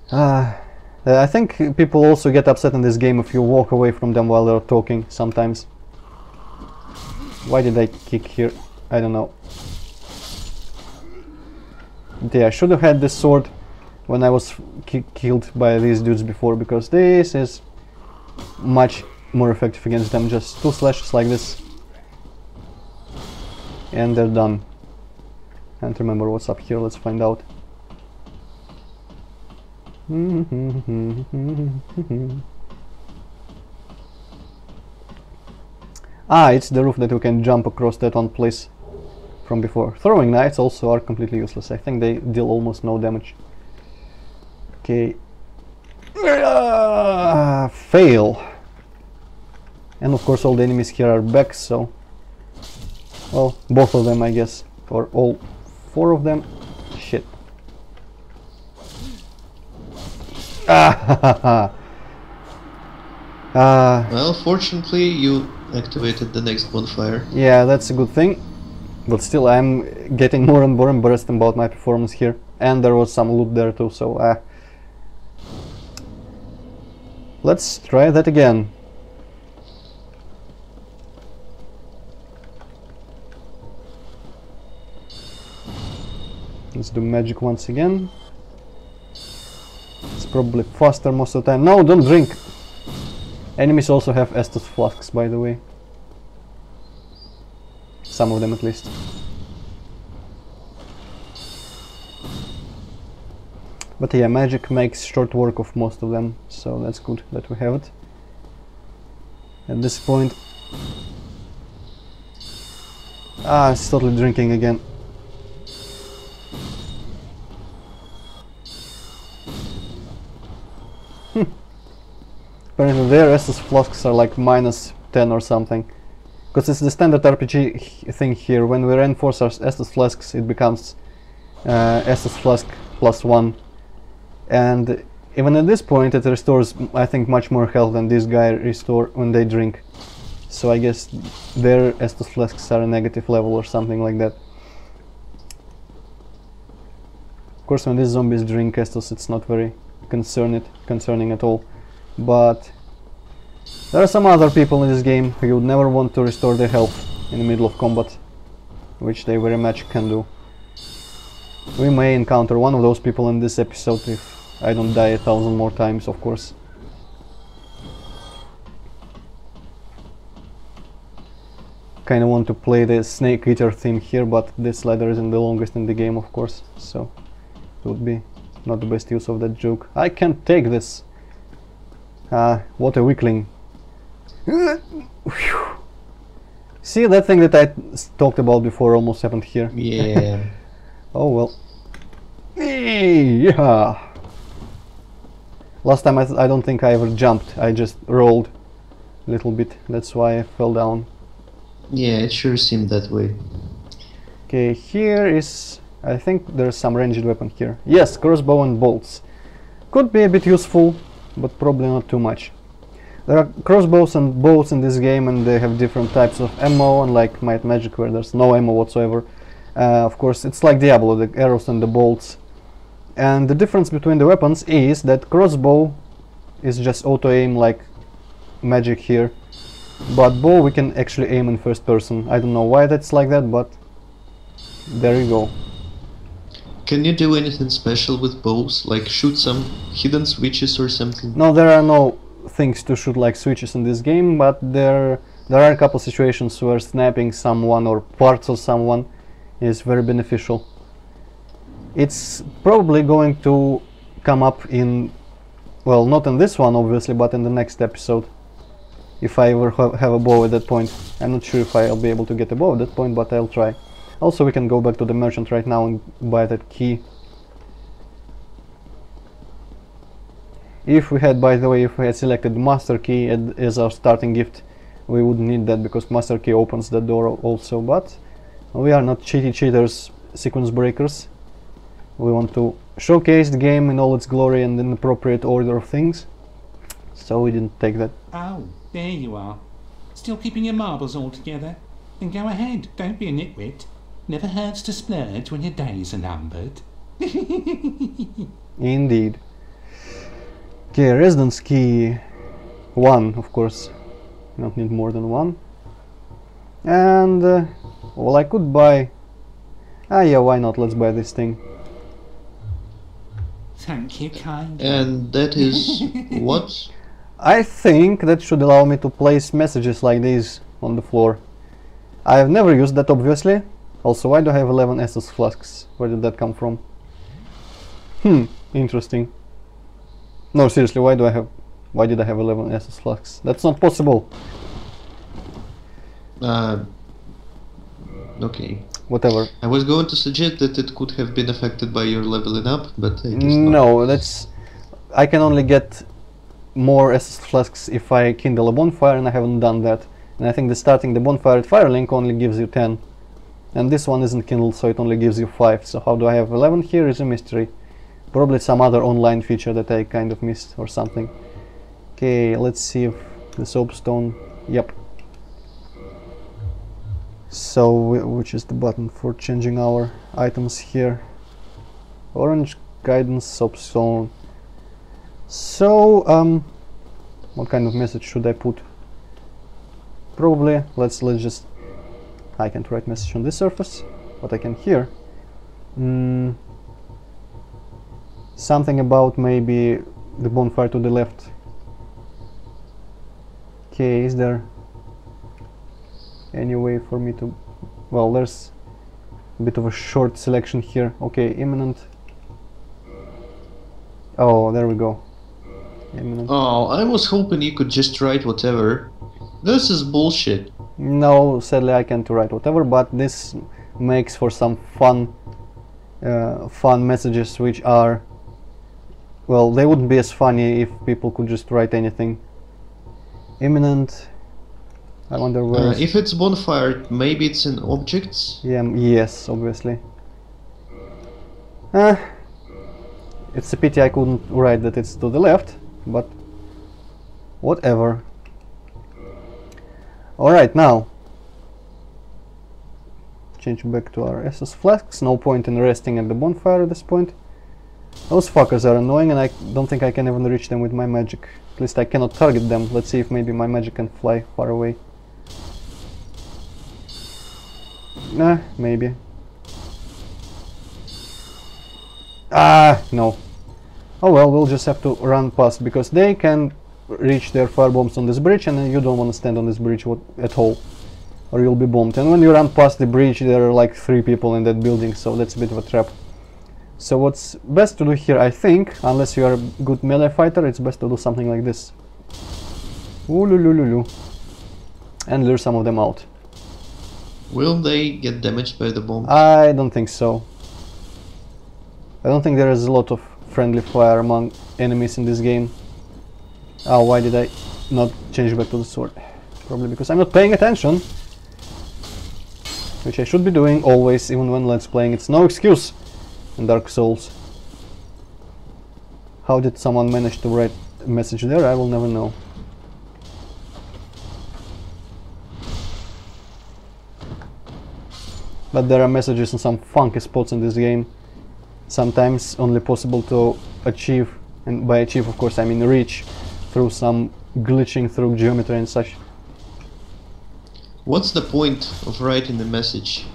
I think people also get upset in this game if you walk away from them while they're talking sometimes. Why did I kick here? I don't know. Yeah, I should have had this sword when I was killed by these dudes before, because this is much more effective against them. Just 2 slashes like this and they're done. Can't remember what's up here, let's find out. Ah, it's the roof that you can jump across that one place from before. Throwing knights also are completely useless. I think they deal almost no damage. Okay. Fail. And of course all the enemies here are back, so... Well, both of them I guess. Or all 4 of them. Shit. Well, fortunately you activated the next bonfire. Yeah, that's a good thing. But still, I'm getting more and more embarrassed about my performance here. And there was some loot there too, so... Let's try that again. Let's do magic once again. It's probably faster most of the time. No, don't drink! Enemies also have Estus flasks, by the way. Some of them at least. But yeah, magic makes short work of most of them, so that's good that we have it. At this point... it's totally drinking again. Apparently their Estus flasks are like -10 or something. Because it's the standard RPG thing here. When we reinforce our Estus flasks, it becomes Estus flask +1. And even at this point it restores, I think, much more health than this guy restore when they drink. So I guess their Estus flasks are a negative level or something like that. Of course, when these zombies drink Estus, it's not very concerning at all. But there are some other people in this game who would never want to restore their health in the middle of combat, which they very much can do. We may encounter one of those people in this episode if I don't die 1,000 more times, of course. Kinda want to play the Snake Eater theme here, but this ladder isn't the longest in the game, of course, so it would be not the best use of that joke. I can't take this! What a weakling. See, that thing that I talked about before almost happened here. Yeah. Oh well. Yeah. Last time I don't think I ever jumped, I just rolled a little bit, that's why I fell down. Yeah, it sure seemed that way. Okay, here is... I think there's some ranged weapon here. Yes, crossbow and bolts. Could be a bit useful, but probably not too much. There are crossbows and bolts in this game, and they have different types of ammo, unlike Might Magic where there's no ammo whatsoever. Of course, it's like Diablo, the arrows and the bolts. And the difference between the weapons is that crossbow is just auto-aim like magic here, but bow we can actually aim in first person. I don't know why that's like that, but there you go. Can you do anything special with bows, like shoot some hidden switches or something? No, there are no things to shoot like switches in this game, but there are a couple situations where sniping someone or parts of someone is very beneficial. It's probably going to come up in, well, not in this one obviously, but in the next episode, if I ever have a bow at that point. I'm not sure if I'll be able to get a bow at that point, but I'll try. Also, we can go back to the merchant right now and buy that key. If we had, by the way, if we had selected Master Key as our starting gift, we wouldn't need that because Master Key opens the door also, but we are not cheaters, sequence breakers. We want to showcase the game in all its glory and in appropriate order of things, so we didn't take that. Oh, there you are. Still keeping your marbles all together? Then go ahead, don't be a nitwit. Never hurts to splurge when your days are numbered. Indeed. Okay, residence key 1, of course. Don't need more than 1. And well, I could buy. Yeah, why not? Let's buy this thing. Thank you kindly. And that is what? I think that should allow me to place messages like these on the floor. I have never used that, obviously. Also, why do I have 11 SS flasks? Where did that come from? Interesting. No, seriously, why did I have 11 SS flasks? That's not possible. Okay. Whatever. I was going to suggest that it could have been affected by your leveling up, but I guess not. No, that's... I can only get more SS flasks if I kindle a bonfire, and I haven't done that. And I think starting the bonfire at Firelink only gives you 10. And this one isn't kindled, so it only gives you 5. So how do I have 11 here is a mystery. Probably some other online feature that I kind of missed or something. Okay, let's see if the soapstone... Yep. So, which is the button for changing our items here? Orange, guidance, soapstone. So, what kind of message should I put? Probably, let's just... I can't write message on this surface, but I can hear. Something about maybe the bonfire to the left. Okay, is there any way for me to... Well, there's a bit of a short selection here. Okay, imminent. Oh, there we go. Imminent. Oh, I was hoping you could just write whatever. This is bullshit. No, sadly I can't write whatever, but this makes for some fun messages which are... Well, they wouldn't be as funny if people could just write anything. Imminent. I wonder where... if it's bonfire, maybe it's in objects? Yeah, yes, obviously. It's a pity I couldn't write that it's to the left, but whatever. Alright, now change back to our SS flasks. No point in resting at the bonfire at this point. Those fuckers are annoying, and I don't think I can even reach them with my magic. At least I cannot target them. Let's see if maybe my magic can fly far away. Nah, maybe. No. Oh well, we'll just have to run past, because they can reach their firebombs on this bridge, and you don't want to stand on this bridge at all, or you'll be bombed. And when you run past the bridge, there are like 3 people in that building, so that's a bit of a trap. So what's best to do here, I think, unless you are a good melee fighter, it's best to do something like this. Ooh-loo-loo-loo-loo. And lure some of them out. Will they get damaged by the bomb? I don't think so. I don't think there is a lot of friendly fire among enemies in this game. Oh, why did I not change back to the sword? Probably because I'm not paying attention. Which I should be doing always, even when let's playing. It's no excuse in Dark Souls. How did someone manage to write a message there? I will never know. But there are messages in some funky spots in this game. Sometimes only possible to achieve, and by achieve of course I mean reach, through some glitching through geometry and such. What's the point of writing a message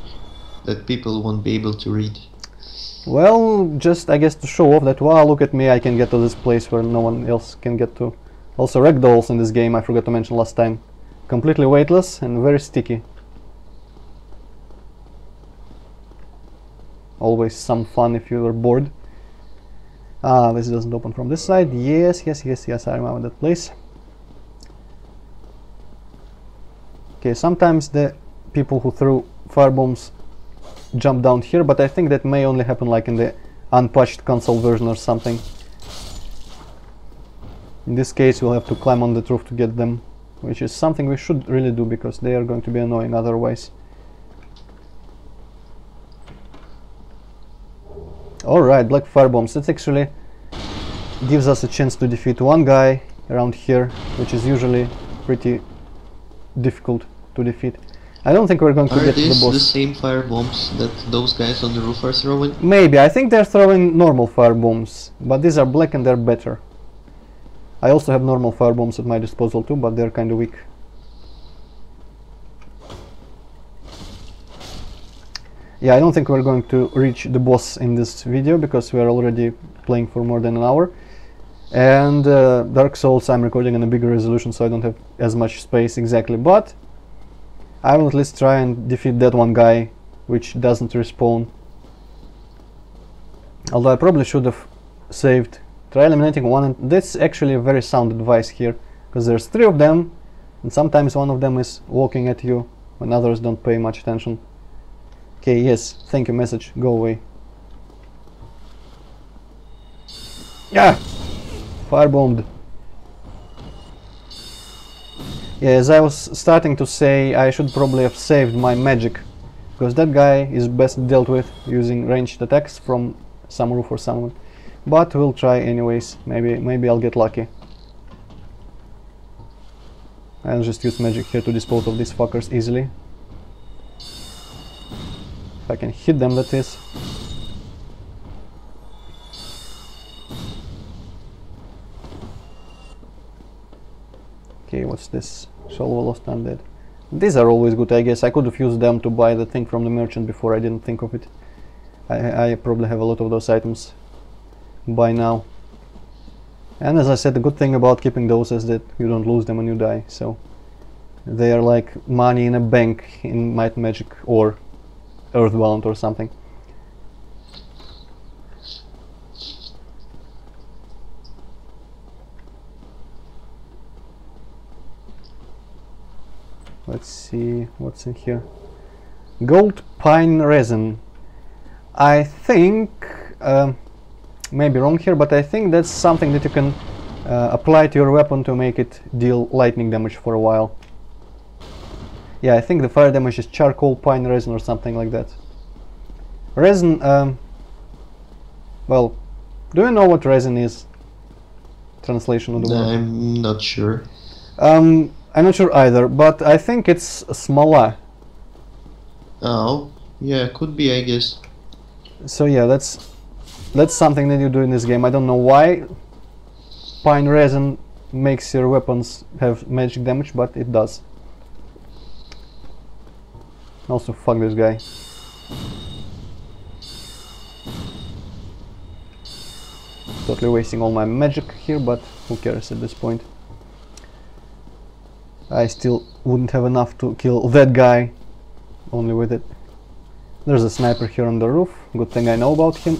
that people won't be able to read? Well, just I guess to show off that, wow, look at me, I can get to this place where no one else can get to. Also, ragdolls in this game, I forgot to mention last time. Completely weightless and very sticky. Always some fun if you are bored. This doesn't open from this side. Yes, yes, yes, yes, I remember that place. Okay, sometimes the people who threw firebombs jump down here, but I think that may only happen like in the unpatched console version or something. In this case we'll have to climb on the roof to get them, which is something we should really do because they are going to be annoying otherwise. Alright, black firebombs. That actually gives us a chance to defeat one guy around here, which is usually pretty difficult to defeat. I don't think we're going to get to the boss. Are these the same firebombs that those guys on the roof are throwing? Maybe. I think they're throwing normal firebombs, but these are black and they're better. I also have normal firebombs at my disposal too, but they're kind of weak. Yeah, I don't think we're going to reach the boss in this video because we're already playing for more than an hour. And Dark Souls I'm recording on a bigger resolution, so I don't have as much space exactly, but I will at least try and defeat that one guy which doesn't respawn. Although I probably should have saved. Try eliminating one, and that's actually a very sound advice here, because there's 3 of them and sometimes one of them is walking at you when others don't pay much attention. Okay, yes, thank you message, go away. Yeah! Firebombed. Yeah, as I was starting to say, I should probably have saved my magic, because that guy is best dealt with using ranged attacks from some roof or someone. But we'll try anyways, maybe I'll get lucky. I'll just use magic here to dispose of these fuckers easily. If I can hit them, that is. Okay, what's this? Shovel lost undead. These are always good, I guess. I could have used them to buy the thing from the merchant before. I didn't think of it. I probably have a lot of those items by now. And as I said, the good thing about keeping those is that you don't lose them when you die. So they are like money in a bank in Might and Magic or Earthbound or something. Let's see what's in here. Gold pine resin. I think, maybe wrong here, but I think that's something that you can apply to your weapon to make it deal lightning damage for a while. Yeah, I think the fire damage is charcoal pine resin or something like that. Resin, well, do you know what resin is? Translation of the word. I'm not sure. I'm not sure either, but I think it's smala. Oh, yeah, could be, I guess. So yeah, that's something that you do in this game. I don't know why pine resin makes your weapons have magic damage, but it does. Also, fuck this guy. Totally wasting all my magic here, but who cares at this point. I still wouldn't have enough to kill that guy only with it. There's a sniper here on the roof. Good thing I know about him.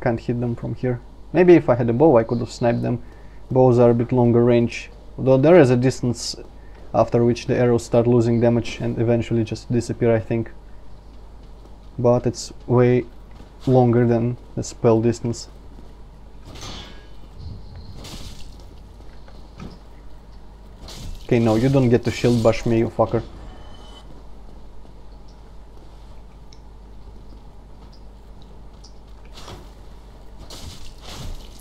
Can't hit them from here. Maybe if I had a bow I could have sniped them. Bows are a bit longer range, though there is a distance after which the arrows start losing damage and eventually just disappear, I think. But it's way longer than the spell distance. Okay, no, you don't get to shield bash me, you fucker.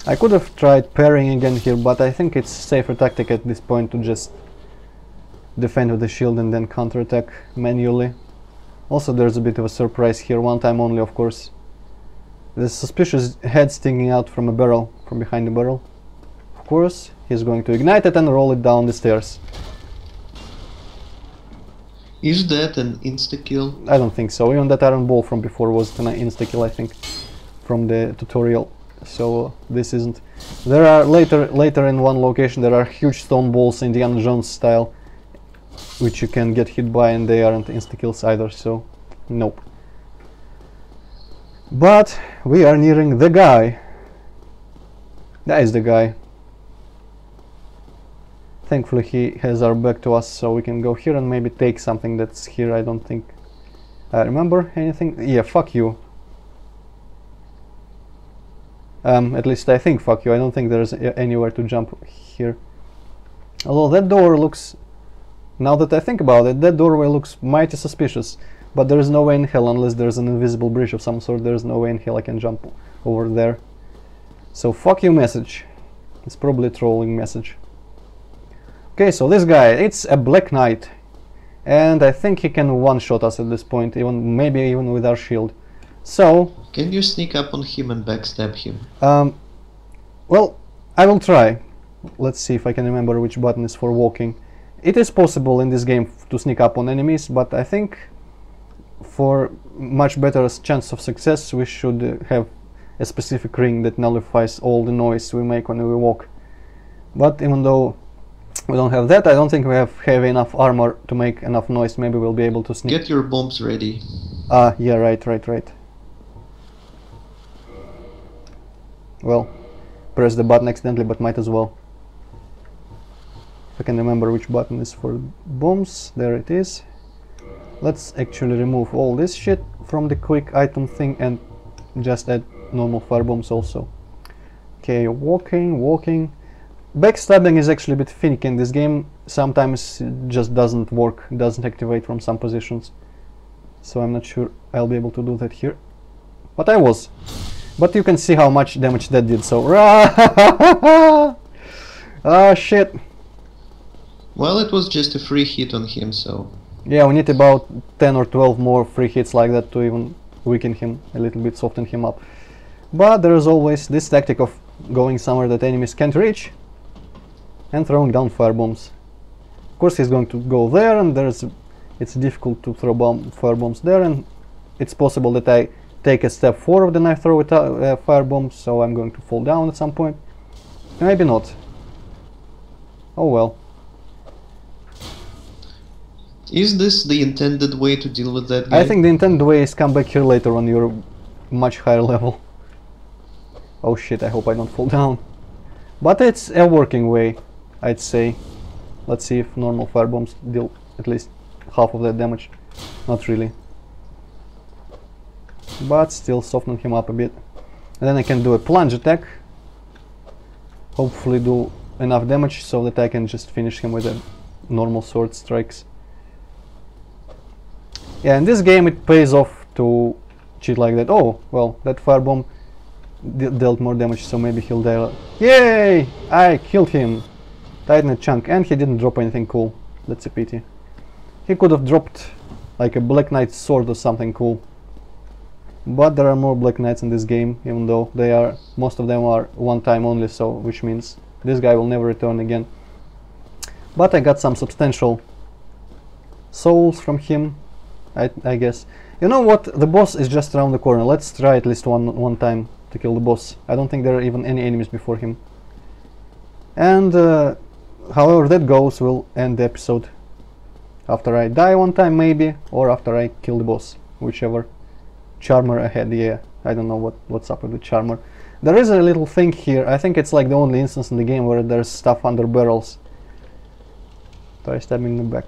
I could have tried parrying again here, but I think it's safer tactic at this point to just defend with the shield and then counterattack manually. Also, there's a bit of a surprise here, one time only, of course. There's suspicious head sticking out from a barrel, from behind the barrel. Of course, he's going to ignite it and roll it down the stairs. Is that an insta-kill? I don't think so. Even that iron ball from before was an insta-kill, I think, from the tutorial. So this isn't. There are later in one location there are huge stone balls Indiana Jones style, which you can get hit by, and they aren't insta-kills either. So nope. But we are nearing the guy. That is the guy. Thankfully he has our back to us, so we can go here and maybe take something that's here. I don't think I remember anything? Yeah, fuck you. At least I think fuck you. I don't think there's anywhere to jump here. Although that door looks... Now that I think about it, that doorway looks mighty suspicious. But there is no way in hell, unless there's an invisible bridge of some sort, there's no way in hell I can jump over there. So fuck you message. It's probably a trolling message. Okay, so this guy, it's a Black Knight. And I think he can one-shot us at this point, maybe even with our shield. So... Can you sneak up on him and backstab him? Well, I will try. Let's see if I can remember which button is for walking. It is possible in this game to sneak up on enemies, but I think for much better chance of success we should have a specific ring that nullifies all the noise we make when we walk. But even though we don't have that, I don't think we have enough armor to make enough noise. Maybe we'll be able to sneak. Get your bombs ready. Ah, yeah, right. Well, press the button accidentally, but might as well. If I can remember which button is for bombs, there it is. Let's actually remove all this shit from the quick item thing and just add normal fire bombs also. Okay, walking. Backstabbing is actually a bit finicky in this game. Sometimes it just doesn't work, doesn't activate from some positions. So I'm not sure I'll be able to do that here. But I was. But you can see how much damage that did, so... Ah, shit. Well, it was just a free hit on him, so... Yeah, we need about 10 or 12 more free hits like that to even weaken him a little bit, soften him up. But there is always this tactic of going somewhere that enemies can't reach and throwing down fire bombs. Of course he's going to go there, and it's difficult to throw fire bombs there, and it's possible that I take a step forward and I throw a fire bomb, so I'm going to fall down at some point. Maybe not. Oh well. Is this the intended way to deal with that guy? I think the intended way is come back here later on your much higher level. Oh shit, I hope I don't fall down. But it's a working way, I'd say. Let's see if normal fire bombs deal at least half of that damage. Not really. But still soften him up a bit. And then I can do a plunge attack. Hopefully do enough damage so that I can just finish him with a normal sword strikes. Yeah, in this game it pays off to cheat like that. Oh, well, that firebomb dealt more damage, so maybe he'll die. Yay! I killed him! Died in a chunk, and he didn't drop anything cool. That's a pity. He could have dropped like a Black Knight sword or something cool. But there are more Black Knights in this game, even though they are, most of them are one time only, so which means this guy will never return again. But I got some substantial souls from him, I guess. You know what? The boss is just around the corner. Let's try at least one time to kill the boss. I don't think there are even any enemies before him. And however that goes, we'll end the episode. After I die one time maybe, or after I kill the boss, whichever. Charmer ahead, yeah. I don't know what's up with the Charmer. There is a little thing here. I think it's like the only instance in the game where there's stuff under barrels. Try stabbing in the back.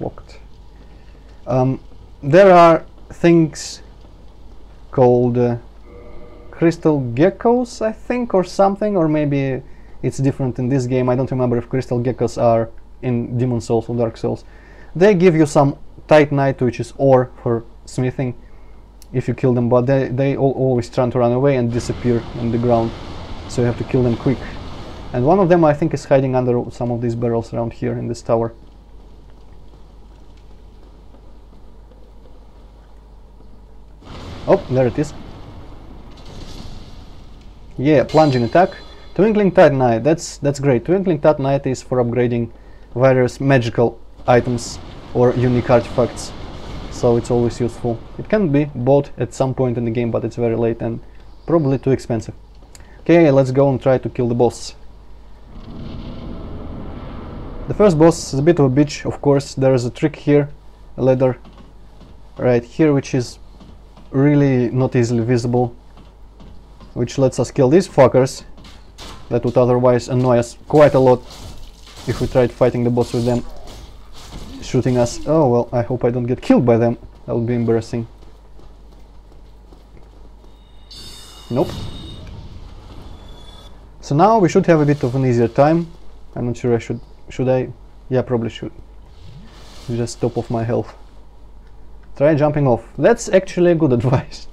Locked. There are things called crystal geckos, I think, or something, or maybe it's different in this game. I don't remember if crystal geckos are in Demon Souls or Dark Souls. They give you some titanite, which is ore for smithing, if you kill them, but they always try to run away and disappear in the ground, so you have to kill them quick. And one of them I think is hiding under some of these barrels around here in this tower. Oh, there it is. Yeah, plunging attack. Twinkling Titanite, that's great. Twinkling Titanite is for upgrading various magical items or unique artifacts, so it's always useful. It can be bought at some point in the game, but it's very late and probably too expensive. Okay, let's go and try to kill the boss. The first boss is a bit of a bitch, of course. There is a trick here, a ladder right here, which is really not easily visible, which lets us kill these fuckers that would otherwise annoy us quite a lot if we tried fighting the boss with them shooting us. Oh well, I hope I don't get killed by them. That would be embarrassing. Nope. So now we should have a bit of an easier time. I'm not sure I should I? Yeah, probably should. Just top of my health. Try jumping off. That's actually a good advice.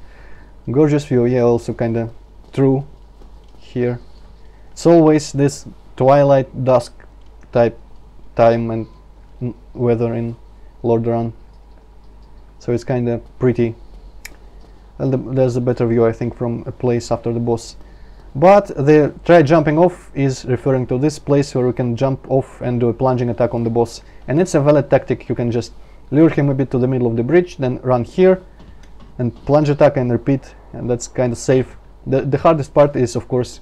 Gorgeous view, yeah, also kinda true here. It's always this twilight, dusk type time and weather in Lordaeron. So it's kinda pretty. Well, there's a better view, I think, from a place after the boss. But the try jumping off is referring to this place where we can jump off and do a plunging attack on the boss. And it's a valid tactic. You can just lure him a bit to the middle of the bridge, then run here and plunge attack and repeat, and that's kind of safe. The hardest part is, of course,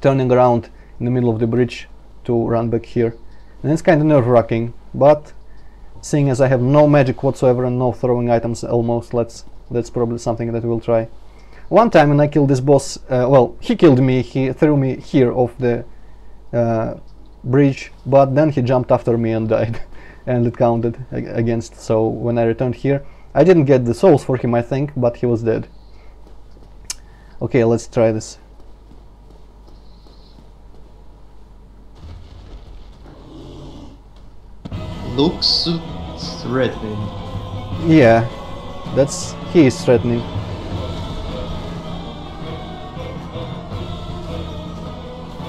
turning around in the middle of the bridge to run back here. And it's kind of nerve-wracking, but seeing as I have no magic whatsoever and no throwing items almost, that's probably something that we'll try. One time when I killed this boss, well, he killed me, he threw me here off the bridge, but then he jumped after me and died. And it counted against, so when I returned here, I didn't get the souls for him, I think, but he was dead. Okay, let's try this. Looks threatening. Yeah, he is threatening.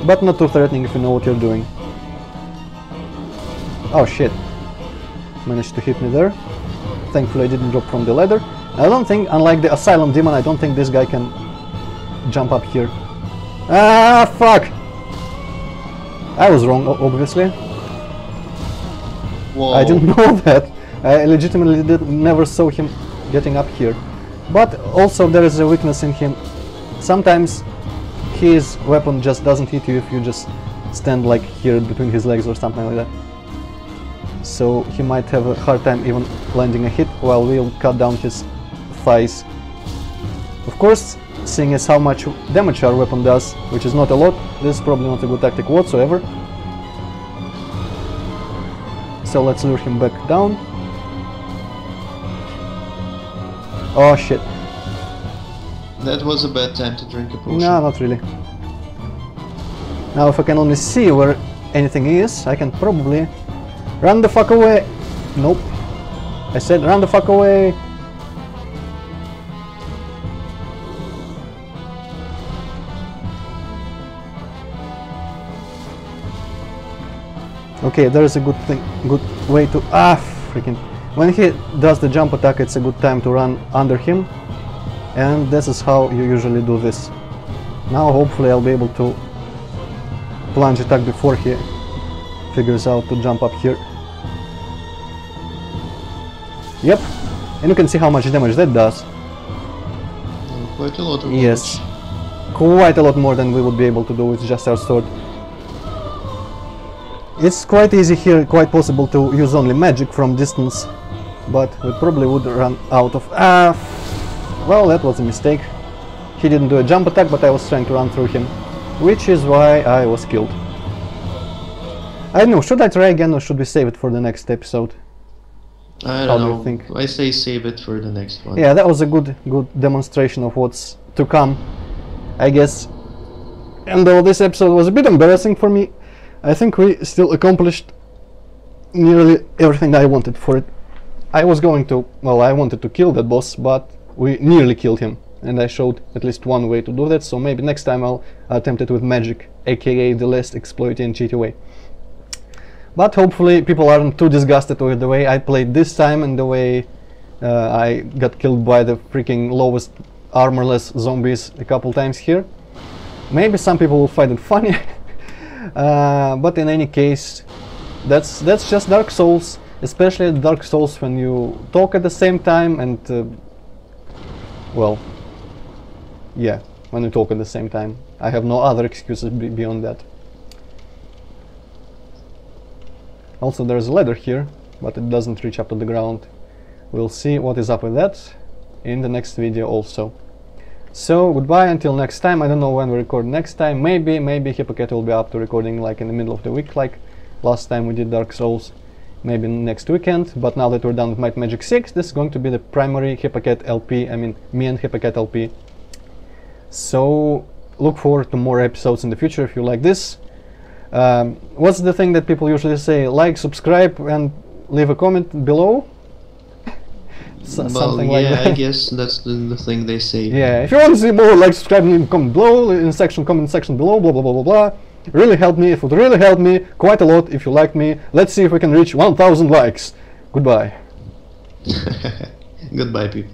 But not too threatening if you know what you're doing. Oh shit. Managed to hit me there. Thankfully I didn't drop from the ladder. I don't think, unlike the Asylum Demon, I don't think this guy can jump up here. Ah, fuck! I was wrong, obviously. Whoa. I didn't know that. I legitimately never saw him getting up here. But also there is a weakness in him. Sometimes his weapon just doesn't hit you if you just stand like here between his legs or something like that. So he might have a hard time even landing a hit, while we'll cut down his thighs. Of course, seeing as how much damage our weapon does, which is not a lot, this is probably not a good tactic whatsoever. So let's lure him back down. Oh shit. That was a bad time to drink a potion. No, not really. Now if I can only see where anything is, I can probably run the fuck away. Nope. I said run the fuck away. Okay, there is a good way to freaking. When he does the jump attack, it's a good time to run under him. And this is how you usually do this. Now hopefully I'll be able to plunge attack before he figures out to jump up here. Yep, and you can see how much damage that does. Quite a lot of Yes, damage. quite a lot more than we would be able to do with just our sword. It's quite easy here, quite possible to use only magic from distance, but we probably would run out of... well, that was a mistake. He didn't do a jump attack, but I was trying to run through him, which is why I was killed. I don't know, should I try again or should we save it for the next episode? I How don't do know. you think? I say save it for the next one. Yeah, that was a good demonstration of what's to come, I guess. And though this episode was a bit embarrassing for me, I think we still accomplished nearly everything I wanted for it. I wanted to kill that boss, but we nearly killed him, and I showed at least one way to do that, so maybe next time I'll attempt it with magic, aka the less exploity and cheaty way. But hopefully people aren't too disgusted with the way I played this time and the way I got killed by the freaking lowest armorless zombies a couple times here. Maybe some people will find it funny, but in any case, that's just Dark Souls, especially Dark Souls when you talk at the same time and well, yeah, when you talk at the same time. I have no other excuses beyond that. Also, there's a ladder here, but it doesn't reach up to the ground. We'll see what is up with that in the next video also. So, goodbye until next time. I don't know when we record next time. Maybe hipp0cat will be up to recording like in the middle of the week, like last time we did Dark Souls. maybe next weekend. But now that we're done with Might Magic 6, this is going to be the primary hipp0cat LP. I mean, me and hipp0cat LP. So look forward to more episodes in the future if you like this. What's the thing that people usually say? Like, subscribe, and leave a comment below. Well, Something yeah, like that. I guess that's the thing they say. Yeah, if you want to see more, like, subscribe and comment below, in comment section below, blah blah blah blah blah. Really help me. It would really help me quite a lot if you liked me. Let's see if we can reach 1,000 likes. Goodbye. Goodbye, people.